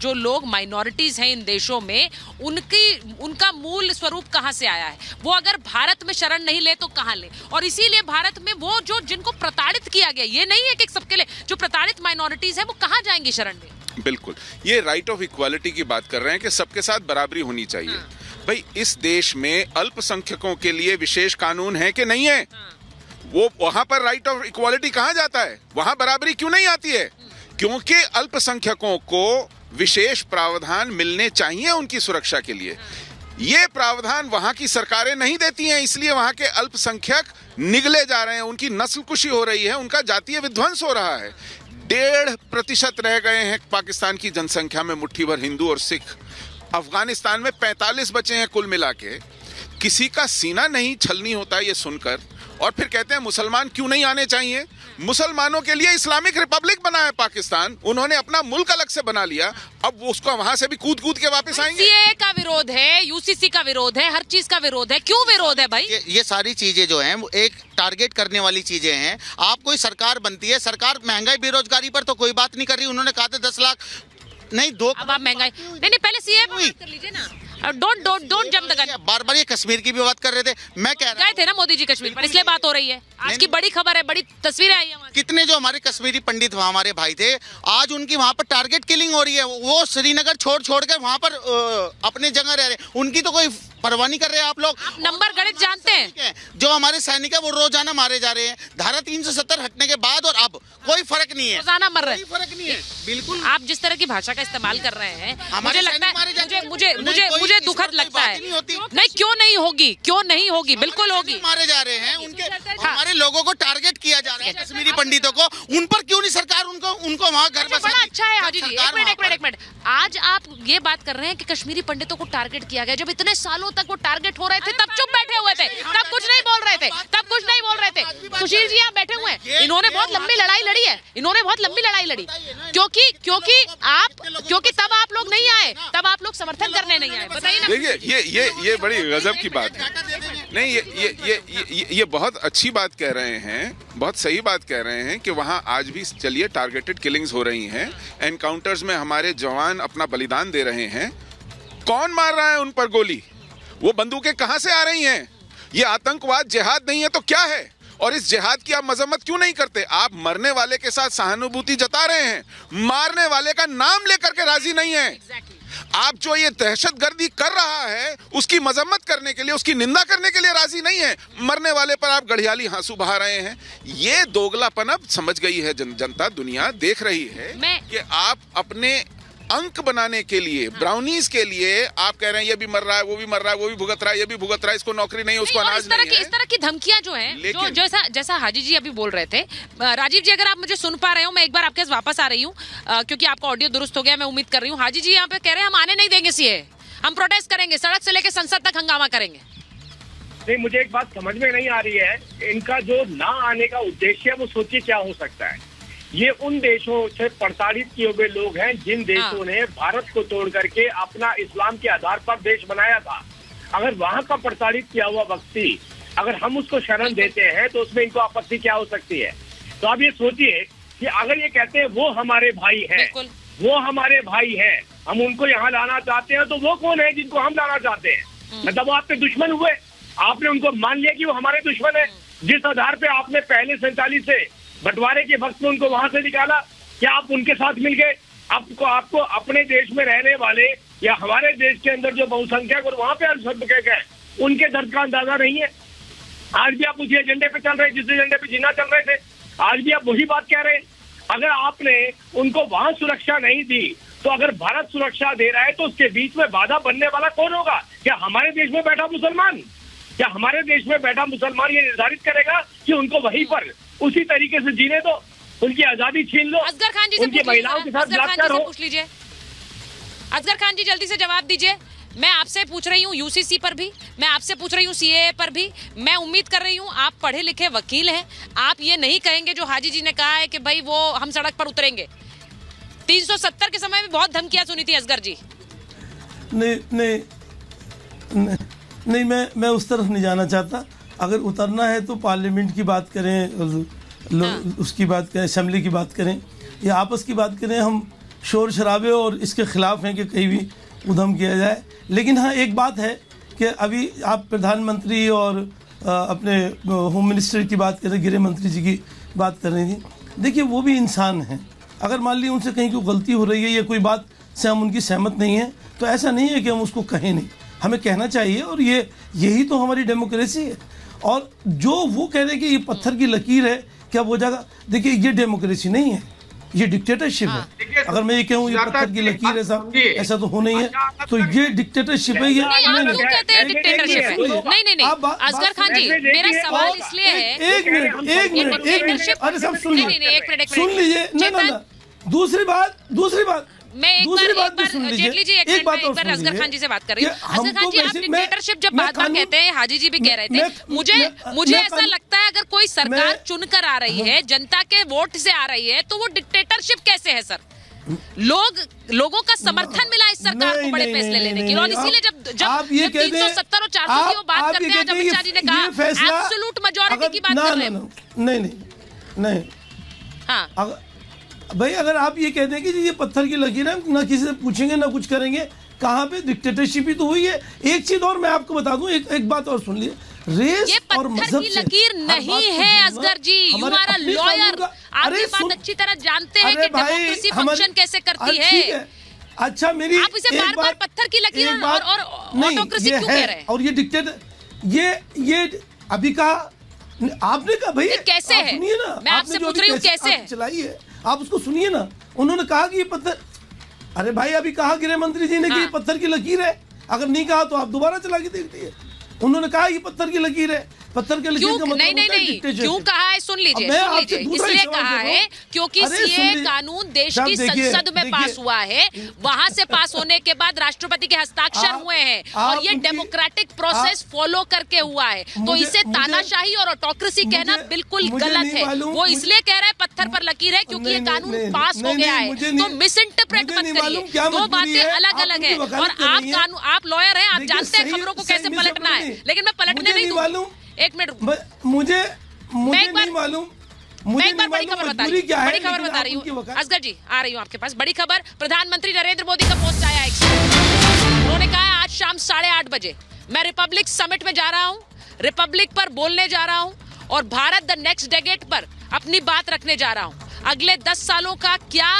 जो लोग माइनॉरिटीज हैं इन देशों में, उनका मूल स्वरूप कहाँ से आया है, वो अगर भारत में शरण नहीं ले तो कहाँ ले? और इसीलिए भारत में वो जो जिनको प्रताड़ित किया गया, ये नहीं है कि सबके लिए, जो प्रताड़ित माइनॉरिटीज है वो कहाँ जाएंगी शरण ले? बिल्कुल, ये राइट ऑफ इक्वालिटी की बात कर रहे हैं कि सबके साथ बराबरी होनी चाहिए। भाई इस देश में अल्पसंख्यकों के लिए विशेष कानून है कि नहीं है? वो वहां पर राइट ऑफ इक्वालिटी कहां जाता है, वहां बराबरी क्यों नहीं आती है? क्योंकि अल्पसंख्यकों को विशेष प्रावधान मिलने चाहिए उनकी सुरक्षा के लिए। ये प्रावधान वहां की सरकारें नहीं देती हैं, इसलिए वहां के अल्पसंख्यक निगले जा रहे हैं, उनकी नस्लकुशी हो रही है, उनका जातीय विध्वंस हो रहा है। 1.5% रह गए हैं पाकिस्तान की जनसंख्या में मुट्ठी भर हिंदू और सिख। अफगानिस्तान में 45 बचे हैं कुल मिला के। किसी का सीना नहीं छलनी होता ये सुनकर। और फिर कहते हैं मुसलमान क्यों नहीं आने चाहिए। मुसलमानों के लिए इस्लामिक रिपब्लिक बना है पाकिस्तान, उन्होंने अपना मुल्क अलग से बना लिया, अब वो उसको वहां से भी कूद कूद के वापस आएंगे। सीएए का विरोध है, यूसीसी का विरोध है, हर चीज का विरोध है। क्यों विरोध है भाई? ये सारी चीजें जो हैं वो एक टारगेट करने वाली चीजें हैं। आप कोई सरकार बनती है, सरकार महंगाई बेरोजगारी पर तो कोई बात नहीं कर रही। उन्होंने कहा था 10 लाख नहीं, 2 अब आप महंगाई नहीं पहले सीएए पर बात कर लीजिए ना। Don't jump the gun. बार-बार ये कश्मीर की भी बात कर रहे थे। मैं कह रहा गए थे ना मोदी जी कश्मीर पर, इसलिए बात हो रही है। आज की बड़ी खबर है, बड़ी तस्वीरें आई हैं। कितने जो हमारे कश्मीरी पंडित हमारे भाई थे, आज उनकी वहां पर टारगेट किलिंग हो रही है। वो श्रीनगर छोड़ के वहां पर अपने जगह रह रहे हैं, उनकी तो कोई परवाह नहीं कर रहे हैं। आप लोग नंबर गणित जानते हैं। जो हमारे सैनिक है वो रोजाना मारे जा रहे हैं। धारा 370 हटने के बाद और अब कोई फर्क नहीं है, रोजाना मर रहे हैं, कोई फर्क नहीं है। बिल्कुल आप जिस तरह की भाषा का इस्तेमाल कर रहे हैं, मुझे लगता है मुझे दुखद लगता है। नहीं क्यों नहीं होगी, क्यों नहीं होगी, बिल्कुल होगी। मारे जा रहे हैं उनके, हमारे लोगों को टारगेट किया जा रहा है, कश्मीरी पंडितों को। उन पर क्यों नहीं सरकार उनको वहाँ घर बसा? बड़ा अच्छा है हाजी जी। एक मिनट आज आप ये बात कर रहे हैं कि कश्मीरी पंडितों को टारगेट किया गया। जब इतने सालों तक वो टारगेट हो रहे थे तब चुप बैठे हुए थे, तब कुछ नहीं बोल रहे थे, सुशील जी यहाँ बैठे हुए हैं। इन्होंने बहुत लंबी लड़ाई लड़ी है, क्योंकि तब आप लोग नहीं आए, तब आप लोग समर्थन करने नहीं आए। बताइए ना। देखिए ये बड़ी गजब की बात है। नहीं ये बहुत अच्छी बात कह रहे हैं, बहुत सही बात कह रहे हैं कि वहाँ आज भी चलिए टारगेटेड किलिंग्स हो रही हैं, एनकाउंटर्स में हमारे जवान अपना बलिदान दे रहे हैं। कौन मार रहा है उन पर गोली? वो बंदूकें कहां से आ रही हैं? ये आतंकवाद जिहाद नहीं है तो क्या है? और इस जिहाद की आप मजम्मत क्यों नहीं करते? आप मरने वाले के साथ सहानुभूति जता रहे हैं, मारने वाले का नाम लेकर के राजी नहीं है। आप जो ये दहशतगर्दी कर रहा है उसकी मजम्मत करने के लिए, उसकी निंदा करने के लिए राजी नहीं है। मरने वाले पर आप गढ़ियाली आंसू बहा रहे हैं। ये दोगलापन अब समझ गई है जनता, दुनिया देख रही है कि आप अपने अंक बनाने के लिए, ब्राउनीज के लिए आप कह रहे हैं ये भी मर रहा है, वो भी मर रहा है, वो भी भुगत रहा है, ये भी भुगत रहा है, इसको नौकरी नहीं, उसको अनाज नहीं है। इस तरह की धमकियां जो हैं, जो जैसा हाजी जी अभी बोल रहे थे। राजीव जी अगर आप मुझे सुन पा रहे हो, मैं एक बार आपके पास वापस आ रही हूँ क्योंकि आपका ऑडियो दुरुस्त हो गया, मैं उम्मीद कर रही हूँ। हाजी जी यहाँ पे कह रहे हैं हम आने नहीं देंगे सीए, हम प्रोटेस्ट करेंगे, सड़क से लेकर संसद तक हंगामा करेंगे। नहीं, मुझे एक बात समझ में नहीं आ रही है, इनका जो ना आने का उद्देश्य है वो सोचिए क्या हो सकता है। ये उन देशों से प्रताड़ित किए हुए लोग हैं जिन देशों ने भारत को तोड़ करके अपना इस्लाम के आधार पर देश बनाया था। अगर वहां का प्रताड़ित किया हुआ व्यक्ति, अगर हम उसको शरण देते हैं तो उसमें इनको आपत्ति क्या हो सकती है? तो आप ये सोचिए कि अगर ये कहते हैं वो हमारे भाई हैं, वो हमारे भाई हैं, हम उनको यहाँ लाना चाहते हैं, तो वो कौन है जिनको हम लाना चाहते हैं? मतलब वो आपके दुश्मन हुए, आपने उनको मान लिया कि वो हमारे दुश्मन है। जिस आधार पे आपने पहले 47 से बंटवारे के वक्त में उनको वहां से निकाला, क्या आप उनके साथ मिल गए? आपको अपने देश में रहने वाले या हमारे देश के अंदर जो बहुसंख्यक और वहां पे अल्पसंख्यक है उनके दर्द का अंदाजा नहीं है? आज भी आप उसी एजेंडे पे चल रहे हैं जिस एजेंडे पे जीना चल रहे थे, आज भी आप वही बात कह रहे हैं। अगर आपने उनको वहां सुरक्षा नहीं दी तो अगर भारत सुरक्षा दे रहा है तो उसके बीच में बाधा बनने वाला कौन होगा? क्या हमारे देश में बैठा मुसलमान? क्या हमारे देश में बैठा मुसलमान ये निर्धारित करेगा कि उनको वहीं पर उसी तरीके से जीने दो, उनकी आजादी छीन लो, असगर खान जी से उनकी महिलाओं के साथ बलात्कार हो? पूछ लीजिए असगर खान जी, जल्दी से जवाब दीजिए। मैं आपसे पूछ रही हूँ यूसीसी पर भी, मैं आपसे पूछ रही हूँ सीएए पर भी। मैं उम्मीद कर रही हूँ आप पढ़े लिखे वकील हैं, आप ये नहीं कहेंगे जो हाजी जी ने कहा है कि भाई वो हम सड़क पर उतरेंगे। 370 के समय में बहुत धमकियां सुनी थी असगर जी। नहीं, मैं उस तरफ नहीं जाना चाहता। अगर उतरना है तो पार्लियामेंट की बात करें, उसकी बात करें, असेंबली की बात करें या आपस की बात करें। हम शोर शराबे और इसके खिलाफ हैं कि कहीं भी उधम किया जाए। लेकिन हाँ, एक बात है कि अभी आप प्रधानमंत्री और अपने होम मिनिस्टर की बात कर रहे, गृह मंत्री जी की बात कर रही थी। देखिए, वो भी इंसान हैं। अगर मान ली उनसे कहीं कोई गलती हो रही है या कोई बात से हम उनकी सहमत नहीं है तो ऐसा नहीं है कि हम उसको कहें नहीं, हमें कहना चाहिए। और यही तो हमारी डेमोक्रेसी है। और जो वो कह रहे हैं कि ये पत्थर की लकीर है, क्या वो जगह, देखिए ये डेमोक्रेसी नहीं है, ये डिक्टेटरशिप है। अगर मैं ये कहूँ ये पत्थर की लकीर है साहब, ऐसा तो हो नहीं है, तो ये डिक्टेटरशिप है। ये नहीं, असगर खान जी, मेरा सवाल इसलिए है, एक मिनट, अरे साहब सुन लीजिए, ना दूसरी बात मैं एक बार जेटली जी एक बार असगर खान जी से बात कर रही हूँ। असगर खान जी, आप डिक्टेटरशिप जब बार बार कहते हैं, हाजी जी भी कह रहे थे, मुझे ऐसा लगता है अगर कोई सरकार चुनकर आ रही है, जनता के वोट से आ रही है, तो वो डिक्टेटरशिप कैसे है सर? लोगों का समर्थन मिला इस सरकार को बड़े फैसले लेने की, और इसीलिए जब 370 और 400 की वो बात करते हैं, अमित शाह जी ने कहा एब्सोल्यूट मेजॉरिटी की बात कर रहे हैं। नहीं, हाँ भाई, अगर आप ये कहते हैं कि ये पत्थर की लकीर है, ना किसी से पूछेंगे ना कुछ करेंगे, कहाँ पे डिक्टेटरशिप ही तो हुई है। एक चीज और मैं आपको बता दूं, एक बात और सुन लीजिए, रेस और मजहब की लकीर नहीं है असगर जी, यू आर अ लॉयर, आप ये बात अच्छी तरह जानते हैं कि डेमोक्रेसी फंक्शन कैसे करती है। अच्छा, मेरी आप इसे बार-बार पत्थर की लकीर और ऑटोक्रेसी क्यों कह रहे हैं? और ये डिक्टेटर, ये अभी कहा आपने, कहा भाई कैसे है, सुनिए ना, मैं आपसे पूछ रही हूँ कैसे है, चलाइए आप उसको सुनिए ना। उन्होंने कहा कि ये पत्थर, अरे भाई अभी कहा गृह मंत्री जी ने कि ये पत्थर की लकीर है, अगर नहीं कहा तो आप दोबारा चला के देख लीजिए। उन्होंने कहा ये पत्थर की लकीर है, पत्थर के लकीर का मतलब नहीं, क्यों कहा है? सुन लीजिए, इसलिए कहा है क्योंकि सीए कानून देश की संसद में पास हुआ है, वहां से पास होने के बाद राष्ट्रपति के हस्ताक्षर हुए हैं, और ये डेमोक्रेटिक प्रोसेस फॉलो करके हुआ है, तो इसे तानाशाही और ऑटोक्रेसी कहना बिल्कुल गलत है। वो इसलिए कह रहे हैं पत्थर पर लकीर है क्योंकि ये कानून पास हो गया है, तो मिस इंटरप्रेट मत करिए, दो बातें अलग अलग है। और आप लॉयर हैं, आप जानते हैं खबरों को कैसे पलटना है, लेकिन मैं पलटने नहीं दूं। एक मिनट, मुझे नहीं मालूम। मैं एक बार बड़ी खबर बता रही हूँ असगर जी, आ रही हूँ आपके पास। बड़ी खबर, प्रधानमंत्री नरेंद्र मोदी का पोस्ट आया है, उन्होंने कहा आज शाम 8:30 बजे मैं रिपब्लिक समिट में जा रहा हूँ, रिपब्लिक पर बोलने जा रहा हूँ, और भारत द नेक्स्ट डेकेड पर अपनी बात रखने जा रहा हूँ। अगले 10 सालों का क्या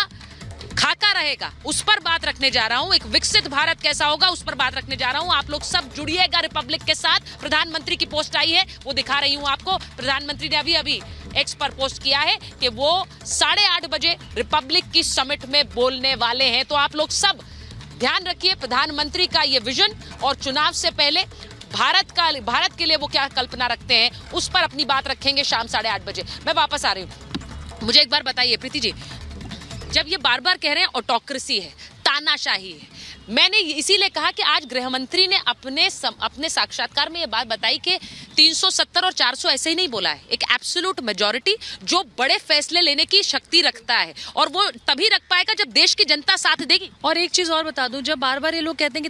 खाका रहेगा उस पर बात रखने जा रहा हूं, एक विकसित भारत कैसा होगा उस पर बात रखने जा रहा हूं। आप लोग सब जुड़िएगा रिपब्लिक के साथ। प्रधानमंत्री की पोस्ट आई है, वो दिखा रही हूं आपको। प्रधानमंत्री ने अभी एक्स पर पोस्ट किया है कि वो 8:30 बजे रिपब्लिक की समिट में बोलने वाले हैं। तो आप लोग सब ध्यान रखिए प्रधानमंत्री का ये विजन, और चुनाव से पहले भारत के लिए वो क्या कल्पना रखते हैं उस पर अपनी बात रखेंगे शाम 8:30 बजे। मैं वापस आ रही हूँ, मुझे एक बार बताइए प्रीति जी, जब ये बार बार कह रहे हैं ऑटोक्रेसी है, तानाशाही है, मैंने इसीलिए कहा कि आज गृह मंत्री ने अपने साक्षात्कार में ये बात बताई कि 370 और 400 ऐसे ही नहीं बोला है, एक एब्सोल्यूट मेजॉरिटी जो बड़े फैसले लेने की शक्ति रखता है, और वो तभी रख पाएगा जब देश की जनता साथ देगी। और एक चीज और बता दूं, जब बार बार ये लोग कहते हैं कि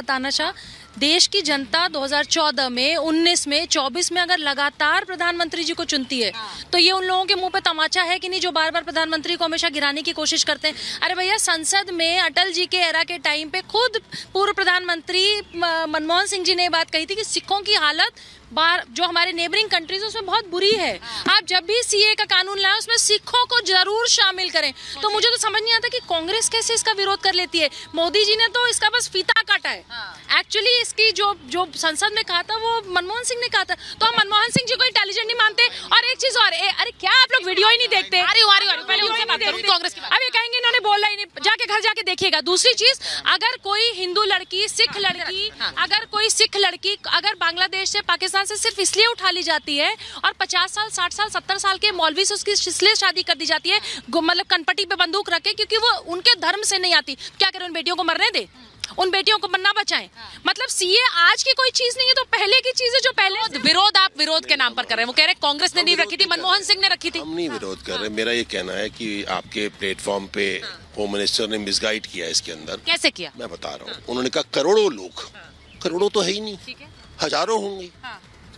तानाशाह, देश की जनता 2014 में, 19 में, 24 में अगर लगातार प्रधानमंत्री जी को चुनती है, तो ये उन लोगों के मुंह पे तमाचा है कि नहीं जो बार बार प्रधानमंत्री को हमेशा गिराने की कोशिश करते हैं। अरे भैया, संसद में अटल जी के एरा के टाइम पे खुद पूर्व प्रधानमंत्री मनमोहन सिंह जी ने बात कही थी कि सिखों की हालत जो हमारे नेबरिंग कंट्रीज उसमें बहुत बुरी है। आप जब भी सीए का कानून लाए उसमें सिखों को जरूर शामिल करें। तो मुझे तो समझ नहीं आता कि कांग्रेस कैसे इसका विरोध कर लेती है। मोदी जी ने तो इसका बस फीता काटा है। एक्चुअली इसकी जो संसद में कहा था वो मनमोहन सिंह ने कहा था, तो हम मनमोहन सिंह जी को इंटेलिजेंट नहीं मानते। और एक चीज और, अरे क्या आप लोग वीडियो ही नहीं देखते? अब ये कहेंगे इन्होंने बोला ही नहीं, जाके घर जाके देखिएगा। दूसरी चीज, अगर कोई हिंदू लड़की, सिख लड़की, अगर बांग्लादेश से, पाकिस्तान से सिर्फ इसलिए उठा ली जाती है और 50 साल, 60 साल, 70 साल के मौलवी से उसकी इसलिए शादी कर दी जाती है, मतलब कनपटी पे बंदूक रखे, क्योंकि वो उनके धर्म से नहीं आती, क्या करें? उन बेटियों को मरने दे, उन बेटियों को मरना बचाएं। मतलब सीए आज की कोई चीज नहीं है, तो पहले की चीज है जो पहले। विरोध आप विरोध के नाम पर कर रहे हैं, वो कह रहे हैं कांग्रेस ने नहीं रखी थी, मनमोहन सिंह ने रखी थी। हम नहीं विरोध कर रहे, मेरा ये कहना है कि आपके प्लेटफॉर्म पे होम मिनिस्टर ने मिसगाइड किया है इसके अंदर। कैसे किया? मैं बता रहा हूँ। उन्होंने कहा करोड़ों लोग, करोड़ों तो है ही नहीं, हजारों होंगे।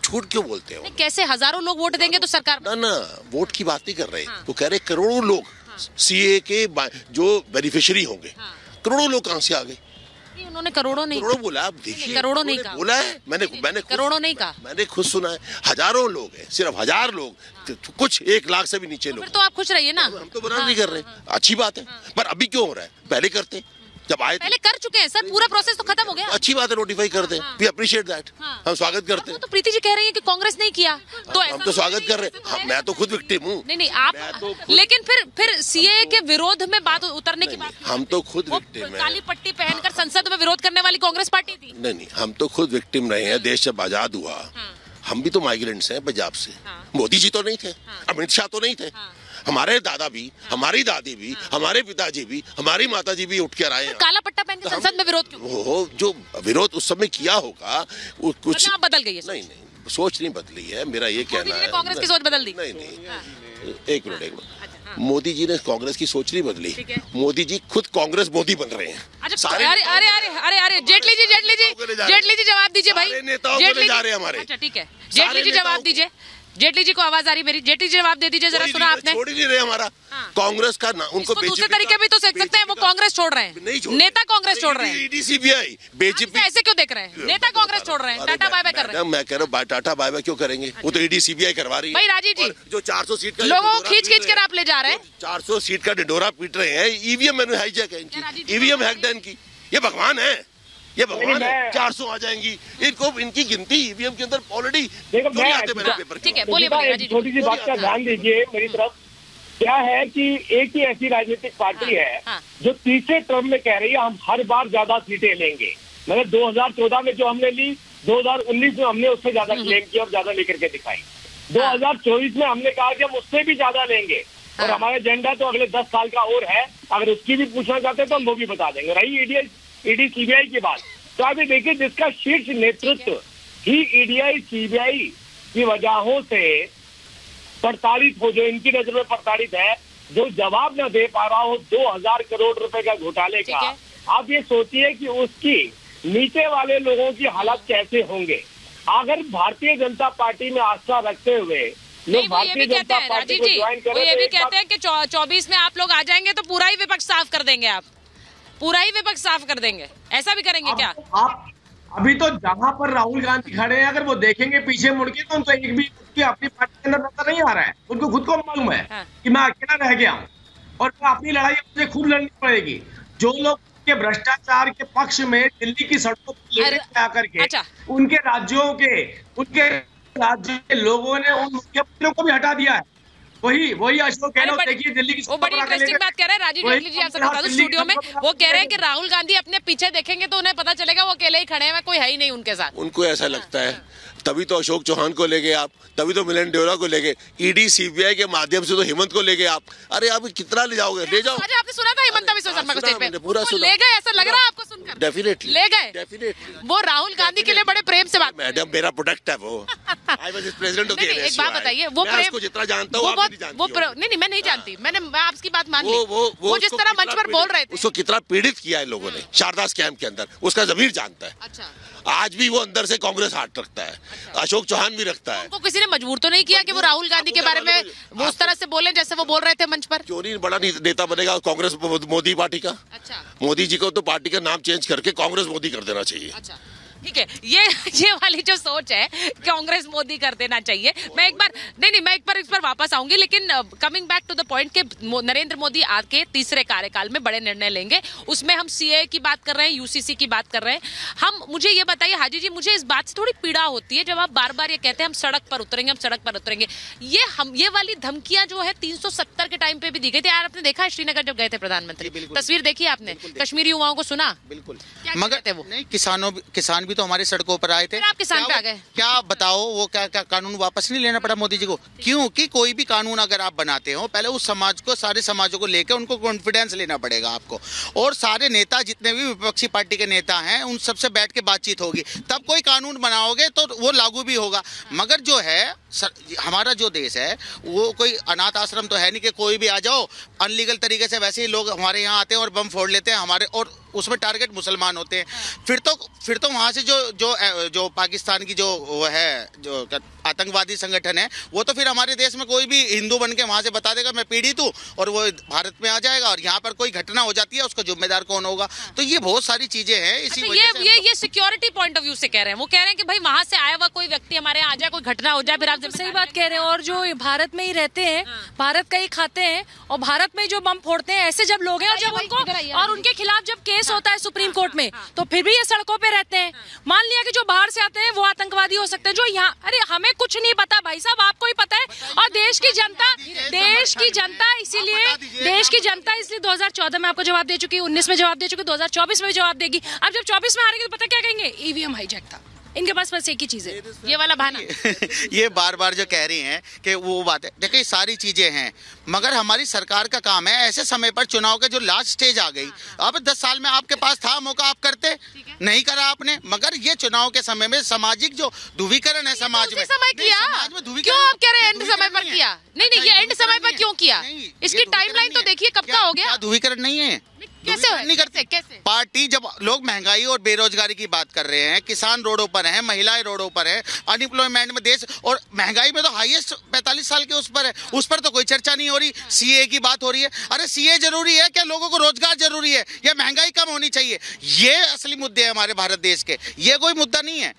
झूठ क्यों बोलते हो? कैसे हजारों लोग वोट देंगे तो सरकार? ना वोट की बात नहीं कर रहे, वो कह रहे करोड़ों लोग सीए के जो बेनिफिशियरी होंगे। करोड़ों लोग कहाँ से आ गए? उन्होंने करोड़ों नहीं बोला, आप देखिए, करोड़ों नहीं कहा, बोला है मैंने करोड़ों नहीं कहा, मैंने खुद सुना है। हजारों लोग हैं, सिर्फ 1000 लोग, कुछ 1 लाख से भी नीचे लोग। तो आप खुश रहिए ना, हम तो बराबर नहीं कर रहे, अच्छी बात है। पर अभी क्यों हो रहा है? पहले करते, जब आए पहले कर चुके हैं सर, पूरा प्रोसेस तो खत्म हो गया। अच्छी बात है, नोटिफाई कर दें, वी अप्रिशिएट दैट, हम स्वागत करते हैं। तो प्रीति जी कह रही है कि कांग्रेस नहीं किया, तो हम तो स्वागत कर रहे हैं। मैं तो खुद विक्टिम हूँ। नहीं आप, लेकिन फिर सीए के विरोध में बात उतरने की बात, हम तो खुद विक्टिम है। काली पट्टी पहनकर संसद में विरोध करने वाली कांग्रेस पार्टी थी। नहीं, हम तो खुद विक्टिम रहे हैं। देश जब आजाद हुआ, हम भी तो माइग्रेंट्स हैं पंजाब से। मोदी जी तो नहीं थे, अमित शाह तो नहीं थे, हमारे दादा भी, हमारी दादी भी, हमारे पिताजी भी, हमारी माताजी भी उठ कर आए हैं। काला पट्टा पहन के संसद में विरोध क्यों? जो विरोध उस समय किया होगा कुछ बदल गई है। नहीं, सोच नहीं बदली है, मेरा ये कहना है। कांग्रेस की सोच बदल दी? नहीं, एक मिनट। मोदी जी ने कांग्रेस की सोच नहीं बदली, मोदी जी खुद कांग्रेस मोदी बन रहे हैं। अरे जेटली जी जवाब दीजिए भाई। नेताओं को ले जा रहे हैं हमारे। अच्छा ठीक है, जेटली जी जवाब दीजिए। जेटली जी को आवाज आ रही मेरी, जेटली जी जवाब दे दीजिए जरा, सुना आपने? छोड़ ही नहीं रहे हमारा कांग्रेस का ना, उनको दूसरे तरीके भी तो देख सकते हैं, वो कांग्रेस छोड़ रहे हैं, नेता कांग्रेस छोड़ रहे हैं। ईडी सीबीआई बीजेपी ऐसे क्यों देख रहे हैं? नेता कांग्रेस छोड़ रहे हैं, टाटा बाय बाय कर रहे हैं। मैं कह रहा हूँ टाटा बाय बाय क्यों करेंगे, वो तो ईडी सीबीआई करवा रही है। भाई राजीव जी, जो 400 सीट का लोगों को खींच कर आप ले जा रहे हैं, 400 सीट का ढिंढोरा पीट रहे हैं। ईवीएम मैंने हाईजैक है इनकी, ईवीएम हैक है इनकी। ये भगवान है, ये भगवान है। 400 आ जाएंगी, इनकी गिनती ईवीएम के अंदर ऑलरेडी। ठीक है, बोलिए। छोटी सी बात का ध्यान दीजिए मेरी तरफ। क्या है कि एक ही ऐसी राजनीतिक पार्टी है जो तीसरे टर्म में कह रही है हम हर बार ज्यादा सीटें लेंगे। मैंने 2014 में जो हमने ली, 2019 में हमने उससे ज्यादा क्लेम किया और ज्यादा लेकर के दिखाई। 2024 में हमने कहा कि हम उससे भी ज्यादा लेंगे, और हमारा एजेंडा तो अगले 10 साल का और है। अगर उसकी भी पूछना चाहते हैं तो हम वो भी बता देंगे। रही ईडी सीबीआई की बात, तो अभी देखिए जिसका शीर्ष नेतृत्व ही ईडीआई सीबीआई की वजहों से प्रताड़ित हो, जो इनकी नजर में प्रताड़ित है, जो जवाब न दे पा रहा हो 2000 करोड़ रुपए का घोटाले का, आप ये सोचिए कि उसकी नीचे वाले लोगों की हालत कैसे होंगे। अगर भारतीय जनता पार्टी में आस्था रखते हुए लोग भारतीय जनता पार्टी को ज्वाइन करें, वो ये भी कहते हैं कि 24 में आप लोग आ जाएंगे तो पूरा ही विपक्ष साफ कर देंगे, आप पूरा ही विपक्ष साफ कर देंगे, ऐसा भी करेंगे क्या? आप अभी तो जहां पर राहुल गांधी खड़े हैं, अगर वो देखेंगे पीछे मुड़ के तो उनको एक भी अपनी पार्टी के अंदर नजर नहीं आ रहा है। उनको खुद को मालूम है कि मैं अकेला रह गया हूँ और अपनी लड़ाई मुझे खूब लड़नी पड़ेगी। जो लोग के भ्रष्टाचार के पक्ष में दिल्ली की सड़कों पर लेकर आकर के उनके राज्यों के लोगों ने उन मुख्यमंत्रियों को भी हटा दिया है। वही अशोक गहलोत देखिए दिल्ली की वो बड़ी इंटरेस्टिंग बात कह रहे हैं राजीव जेटली जी, आपसे बता दूं स्टूडियो में वो कह रहे हैं कि राहुल गांधी अपने पीछे देखेंगे तो उन्हें पता चलेगा वो अकेले ही खड़े हैं, कोई है ही नहीं उनके साथ। उनको ऐसा लगता है, तभी तो अशोक चौहान को ले गए आप, तभी तो मिलन डेओरा को ले गए, ईडी सीबीआई के माध्यम से तो हेमंत को ले गए आप। अरे आप कितना ले जाओगे, ले जाओ। आपने सुना था हेमंत बिस्वा शर्मा को स्टेज पे पूरा सुना, ले गए, ऐसा लग रहा है आपको सुनकर? डेफिनेटली ले गए, वो राहुल गांधी के लिए बड़े प्रेम से बात। मैडम मेरा प्रोडक्ट है वो, I was president of the NSUI. एक बात बताइए, वो प्रेम जितना जानता हूँ आप नहीं जानती। नहीं मैं नहीं जानती, मैंने आपकी बात मान ली। वो जिस तरह मंच पर बोल रहे थे, उसको कितना पीड़ित किया है लोगों ने शारदा स्कैम के अंदर, उसका जमीर जानता है। अच्छा, आज भी वो अंदर से कांग्रेस हाथ रखता है। अशोक चौहान भी रखता है। उनको किसी ने मजबूर तो नहीं किया कि वो राहुल गांधी के बारे में वो उस तरह से बोले जैसे वो बोल रहे थे मंच पर? क्यों नहीं, बड़ा नेता बनेगा कांग्रेस मोदी पार्टी का। अच्छा, मोदी जी को तो पार्टी का नाम चेंज करके कांग्रेस मोदी कर देना चाहिए। अच्छा ठीक है, ये वाली जो सोच है कांग्रेस मोदी कर देना चाहिए। मैं एक बार इस पर वापस आऊंगी, लेकिन coming back to the point के नरेंद्र मोदी आके तीसरे कार्यकाल में बड़े निर्णय लेंगे, उसमें हम सीए की बात कर रहे हैं, यूसीसी की बात कर रहे हैं। हम मुझे ये बताइए हाजी जी, मुझे इस बात से थोड़ी पीड़ा होती है जब आप बार बार ये कहते हैं हम सड़क पर उतरेंगे। ये वाली धमकियां जो है 370 के टाइम पे भी दी गई थी। यार आपने देखा श्रीनगर जब गए थे प्रधानमंत्री, तस्वीर देखी आपने, कश्मीरी युवाओं को सुना? बिल्कुल, मगर वो नहीं, किसान तो हमारी सड़कों पर आए थे। आप किसान पे आ गए, क्या बताओ वो क्या कानून वापस नहीं लेना पड़ा मोदी जी को? क्योंकि कोई भी कानून अगर आप बनाते हो पहले उस समाज को, सारे समाजों को लेकर उनको कॉन्फिडेंस लेना पड़ेगा आपको, और सारे नेता जितने भी विपक्षी पार्टी के नेता हैं उन सबसे बैठ के बातचीत होगी, तब कोई कानून बनाओगे तो वो लागू भी होगा। मगर जो है हमारा जो देश है वो कोई अनाथ आश्रम तो है नहीं कि कोई भी आ जाओ अनलीगल तरीके से। वैसे ही लोग हमारे यहाँ आते हैं और बम फोड़ लेते हैं हमारे, और उसमें टारगेट मुसलमान होते हैं। फिर तो वहाँ से जो पाकिस्तान की जो वो है जो आतंकवादी संगठन है वो तो फिर हमारे देश में कोई भी हिंदू बन के वहाँ से बता देगा मैं पीड़ित हूँ, और वो भारत में आ जाएगा, और यहाँ पर कोई घटना हो जाती है उसका जिम्मेदार कौन होगा? तो ये बहुत सारी चीजें हैं। इसी ये सिक्योरिटी पॉइंट ऑफ व्यू से कह रहे हैं, वो कह रहे हैं कि भाई वहाँ से आया हुआ कोई व्यक्ति हमारे यहाँ आ जाए, कोई घटना हो जाए, फिर आप सही बात कह रहे हैं। और जो भारत में ही रहते हैं, भारत का ही खाते हैं और भारत में जो बम फोड़ते हैं, ऐसे जब लोग हैं और जब उनको और उनके खिलाफ जब केस केस होता है सुप्रीम कोर्ट में, तो फिर भी ये सड़कों पे रहते हैं। मान लिया कि जो बाहर से आते हैं वो आतंकवादी हो सकते हैं, जो यहाँ, अरे हमें कुछ नहीं पता भाई साहब, आपको ही पता है। और देश की जनता इसीलिए 2014 में आपको जवाब दे चुकी, 19 में जवाब दे चुकी, 2024 में भी जवाब देगी। अब जब 24 में हारेगी तो पता क्या कहेंगे, ईवीएम हाईजैक था। इनके पास बस एक ही चीज है, ये वाला बहाना। ये बार बार जो कह रही हैं कि वो बात है, देखिए सारी चीजें हैं, मगर हमारी सरकार का काम है ऐसे समय पर चुनाव के जो लास्ट स्टेज आ गई, अब 10 साल में आपके पास था मौका, आप करते नहीं करा आपने। मगर ये चुनाव के समय में सामाजिक जो ध्रुवीकरण है समाज में, समय किया, क्यों आप कह रहे हैं एंड समय पर किया? नहीं, ये एंड समय पर क्यों किया? इसकी टाइमलाइन तो देखिए कब का हो गया। ध्रुवीकरण नहीं है, कैसे नहीं करते? कैसे पार्टी, जब लोग महंगाई और बेरोजगारी की बात कर रहे हैं, किसान रोडों पर हैं, महिलाएं रोडों पर हैं, अनएम्प्लॉयमेंट में देश, और महंगाई में तो हाईएस्ट 45 साल के उस पर है, उस पर तो कोई चर्चा नहीं हो रही। सीए की बात हो रही है, अरे सीए जरूरी है क्या? लोगों को रोजगार जरूरी है या महंगाई कम होनी चाहिए? ये असली मुद्दे हैं हमारे भारत देश के, ये कोई मुद्दा नहीं है।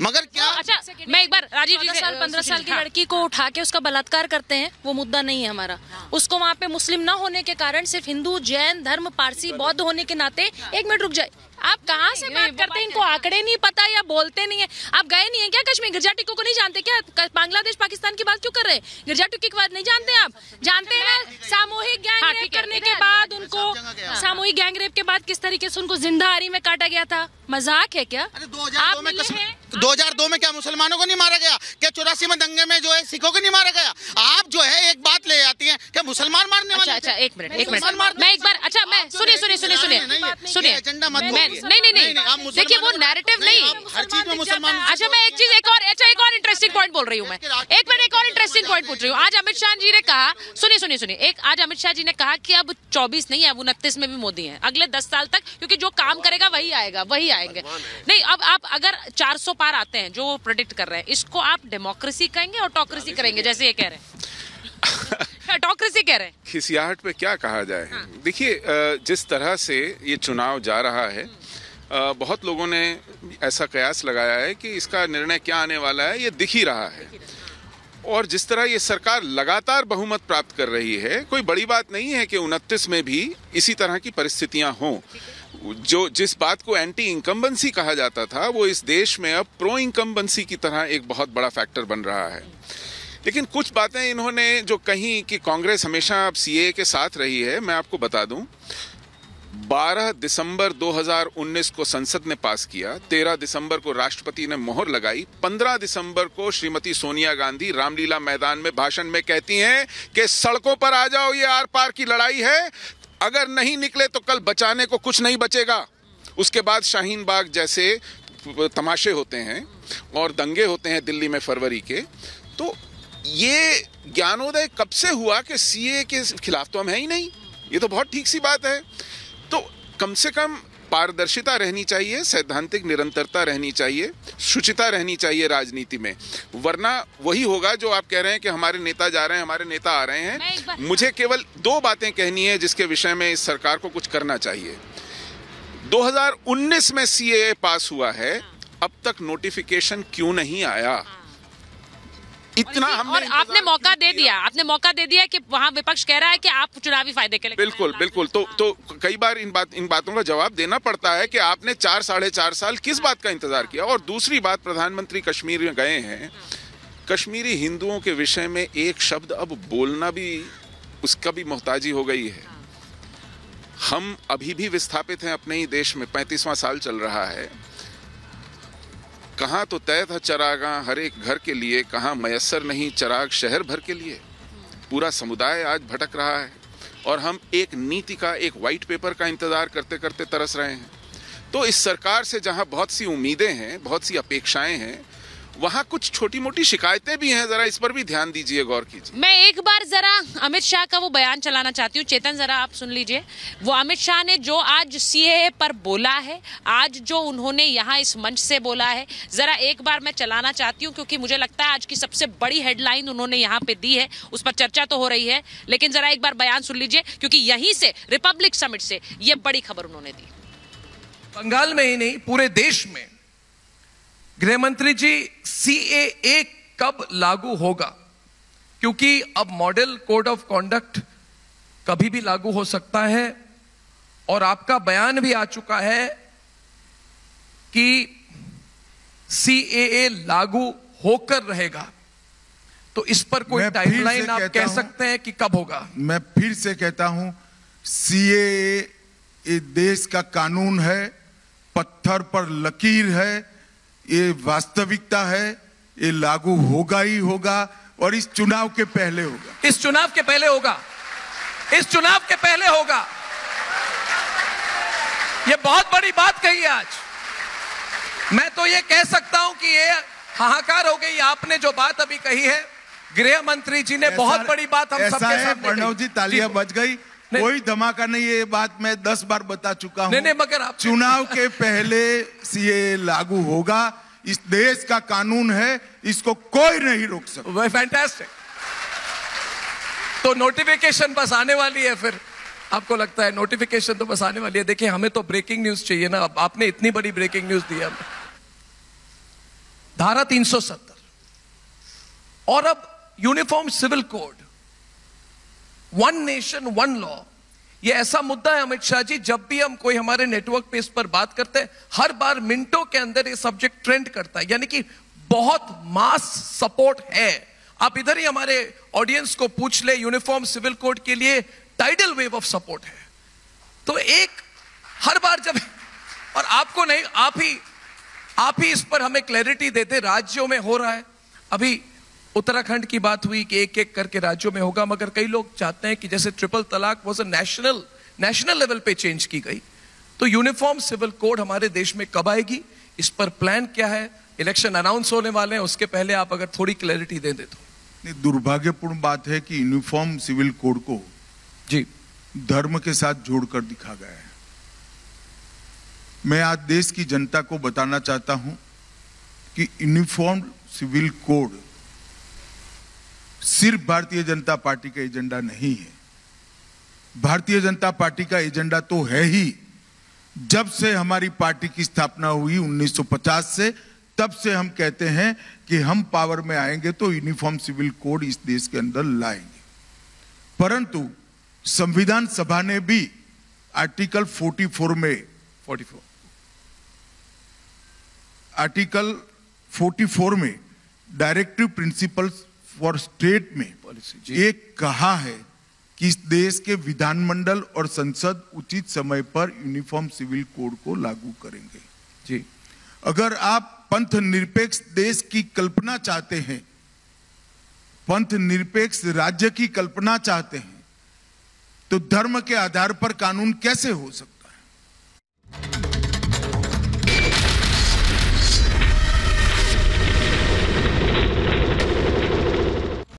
मगर क्या, अच्छा मैं एक बार राजीव जी से 15 साल की लड़की को उठा के उसका बलात्कार करते हैं, वो मुद्दा नहीं है हमारा। उसको वहाँ पे मुस्लिम ना होने के कारण सिर्फ हिंदू, जैन धर्म, पारसी, बौद्ध होने के नाते, एक मिनट रुक जाए, आप कहाँ से बात करते हैं? इनको आंकड़े नहीं पता या बोलते नहीं है? आप गए नहीं है क्या कश्मीर? गिरजा टिक्कू को नहीं जानते क्या? बांग्लादेश पाकिस्तान की बात क्यों कर रहे हैं? गिरजा टिक्की की बात नहीं जानते आप? जानते हैं सामूहिक गैंग रेप करने के बाद उनको, सामूहिक गैंग रेप के बाद किस तरीके से उनको जिंदा में काटा गया था? मजाक है क्या? 2002 में क्या मुसलमानों को नहीं मारा गया क्या? 84 में दंगे में जो है सिखों को नहीं मारा गया? आप जो है एक बात ले आती हैं कि मुसलमान मारने वाले। अच्छा एक मिनट मैं एक बार, अच्छा मैं सुनिए नहीं, देखिए वो नैरेटिव नहीं, हर चीज में मुसलमान। अच्छा मैं एक चीज, एक और इंटरेस्टिंग पॉइंट बोल रही हूँ मैं, एक और इंटरेस्टिंग पॉइंट पूछ रही हूँ। आज अमित शाह जी ने कहा, सुनिए, आज अमित शाह जी ने कहा कि अब 24 नहीं, अब 29 में भी मोदी हैं, अगले 10 साल तक, क्योंकि जो काम करेगा वही आएंगे। नहीं, अब आप अगर 400 पार आते हैं जो वो प्रेडिक्ट कर रहे हैं, इसको आप डेमोक्रेसी कहेंगे और ऑटोक्रेसी करेंगे, जैसे ये कह रहे हैं? ऑटोक्रेसी कह रहे हैं। खिसियाहट पे क्या कहा जाए। देखिए, जिस तरह से ये चुनाव जा रहा है, बहुत लोगों ने ऐसा कयास लगाया है कि इसका निर्णय क्या आने वाला है, ये दिख ही रहा है। और जिस तरह ये सरकार लगातार बहुमत प्राप्त कर रही है, कोई बड़ी बात नहीं है कि 29 में भी इसी तरह की परिस्थितियां हों। जिस बात को एंटी इनकम्बेंसी कहा जाता था, वो इस देश में अब प्रो इनकम्बेंसी की तरह एक बहुत बड़ा फैक्टर बन रहा है। लेकिन कुछ बातें इन्होंने जो कही कि कांग्रेस हमेशा अब सीए के साथ रही है, मैं आपको बता दूं, 12 दिसंबर 2019 को संसद ने पास किया, 13 दिसंबर को राष्ट्रपति ने मोहर लगाई, 15 दिसंबर को श्रीमती सोनिया गांधी रामलीला मैदान में भाषण में कहती हैं कि सड़कों पर आ जाओ, ये आर पार की लड़ाई है, अगर नहीं निकले तो कल बचाने को कुछ नहीं बचेगा। उसके बाद शाहीन बाग जैसे तमाशे होते हैं और दंगे होते हैं दिल्ली में फरवरी के। तो ये ज्ञानोदय कब से हुआ कि सीए के खिलाफ तो हम है ही नहीं? ये तो बहुत ठीक सी बात है। तो कम से कम पारदर्शिता रहनी चाहिए, सैद्धांतिक निरंतरता रहनी चाहिए, शुचिता रहनी चाहिए राजनीति में, वरना वही होगा जो आप कह रहे हैं कि हमारे नेता जा रहे हैं, हमारे नेता आ रहे हैं। मुझे केवल 2 बातें कहनी है जिसके विषय में इस सरकार को कुछ करना चाहिए। 2019 में सीएए पास हुआ है, अब तक नोटिफिकेशन क्यों नहीं आया? इतना हमने, और आपने मौका दे दिया कि वहां विपक्ष कह रहा है कि आप चुनावी फायदे के लिए। बिल्कुल। तो कई बार इन बातों का जवाब देना पड़ता है कि आपने 4-4.5 साल किस बात का इंतजार किया। और दूसरी बात, प्रधानमंत्री कश्मीर में गए हैं, कश्मीरी हिंदुओं के विषय में एक शब्द अब बोलना भी उसका भी मोहताजी हो गई है। हम अभी भी विस्थापित हैं अपने ही देश में, 35वां साल चल रहा है। कहाँ तो तय था चरागा हर एक घर के लिए, कहाँ मयस्सर नहीं चराग शहर भर के लिए। पूरा समुदाय आज भटक रहा है और हम एक नीति का, एक व्हाइट पेपर का इंतजार करते करते तरस रहे हैं। तो इस सरकार से जहाँ बहुत सी उम्मीदें हैं, बहुत सी अपेक्षाएं हैं, वहाँ कुछ छोटी मोटी शिकायतें भी हैं, जरा इस पर भी ध्यान दीजिए, गौर कीजिए। मैं एक बार जरा अमित शाह का वो बयान चलाना चाहती हूँ, चेतन जरा आप सुन लीजिए। वो अमित शाह ने जो आज सीएए पर बोला है, आज जो उन्होंने यहाँ इस मंच से बोला है, जरा एक बार मैं चलाना चाहती हूँ, क्योंकि मुझे लगता है आज की सबसे बड़ी हेडलाइन उन्होंने यहाँ पे दी है, उस पर चर्चा तो हो रही है, लेकिन जरा एक बार बयान सुन लीजिए, क्योंकि यहीं से रिपब्लिक समिट से ये बड़ी खबर उन्होंने दी। बंगाल में ही नहीं, पूरे देश में गृह मंत्री जी, सीएए कब लागू होगा? क्योंकि अब मॉडल कोड ऑफ कॉन्डक्ट कभी भी लागू हो सकता है और आपका बयान भी आ चुका है कि सीएए लागू होकर रहेगा, तो इस पर कोई टाइमलाइन आप कह सकते हैं कि कब होगा? मैं फिर से कहता हूं, सीएए ये देश का कानून है, पत्थर पर लकीर है, ये वास्तविकता है, ये लागू होगा ही होगा और इस चुनाव के पहले होगा। इस चुनाव के पहले होगा, इस चुनाव के पहले होगा। ये बहुत बड़ी बात कही आज। मैं तो ये कह सकता हूं कि ये हाहाकार हो गई। आपने जो बात अभी कही है, गृह मंत्री जी ने बहुत बड़ी बात हम सबके सामने प्रणव जी, तालियां बज गई, कोई धमाका नहीं। ये बात मैं 10 बार बता चुका हूं। नहीं, मगर आप चुनाव के पहले सीए लागू होगा। इस देश का कानून है, इसको कोई नहीं रोक सकता। फैंटास्टिक। तो नोटिफिकेशन बस आने वाली है, फिर आपको लगता है नोटिफिकेशन तो बस आने वाली है? देखिए, हमें तो ब्रेकिंग न्यूज चाहिए ना। आपने इतनी बड़ी ब्रेकिंग न्यूज दी है। धारा 370 और अब uniform civil code, one nation one law, ये ऐसा मुद्दा है अमित शाह जी, जब भी हम कोई हमारे नेटवर्क पे इस पर बात करते हैं, हर बार मिनटों के अंदर ये सब्जेक्ट ट्रेंड करता है। यानी कि बहुत मास सपोर्ट है। आप इधर ही हमारे ऑडियंस को पूछ ले, यूनिफॉर्म सिविल कोड के लिए टाइडल वेव ऑफ सपोर्ट है। तो एक हर बार जब, और आपको नहीं, आप ही इस पर हमें क्लैरिटी देते। राज्यों में हो रहा है, अभी उत्तराखंड की बात हुई कि एक एक करके राज्यों में होगा, मगर कई लोग चाहते हैं कि जैसे ट्रिपल तलाक वो नेशनल लेवल पे चेंज की गई, तो यूनिफॉर्म सिविल कोड हमारे देश में कब आएगी? इस पर प्लान क्या है? इलेक्शन अनाउंस होने वाले हैं, उसके पहले आप अगर थोड़ी क्लैरिटी दे दे तो। दुर्भाग्यपूर्ण बात है कि यूनिफॉर्म सिविल कोड को जी धर्म के साथ जोड़कर दिखा गया है। मैं आज देश की जनता को बताना चाहता हूं कि यूनिफॉर्म सिविल कोड सिर्फ भारतीय जनता पार्टी का एजेंडा नहीं है। भारतीय जनता पार्टी का एजेंडा तो है ही। जब से हमारी पार्टी की स्थापना हुई 1950 से, तब से हम कहते हैं कि हम पावर में आएंगे तो यूनिफॉर्म सिविल कोड इस देश के अंदर लाएंगे। परंतु संविधान सभा ने भी आर्टिकल 44 में आर्टिकल 44 में डायरेक्टिव प्रिंसिपल्स फॉर स्टेट में ये कहा है कि इस देश के विधानमंडल और संसद उचित समय पर यूनिफॉर्म सिविल कोड को लागू करेंगे। जी, अगर आप पंथ निरपेक्ष देश की कल्पना चाहते हैं, पंथ निरपेक्ष राज्य की कल्पना चाहते हैं, तो धर्म के आधार पर कानून कैसे हो सकता है?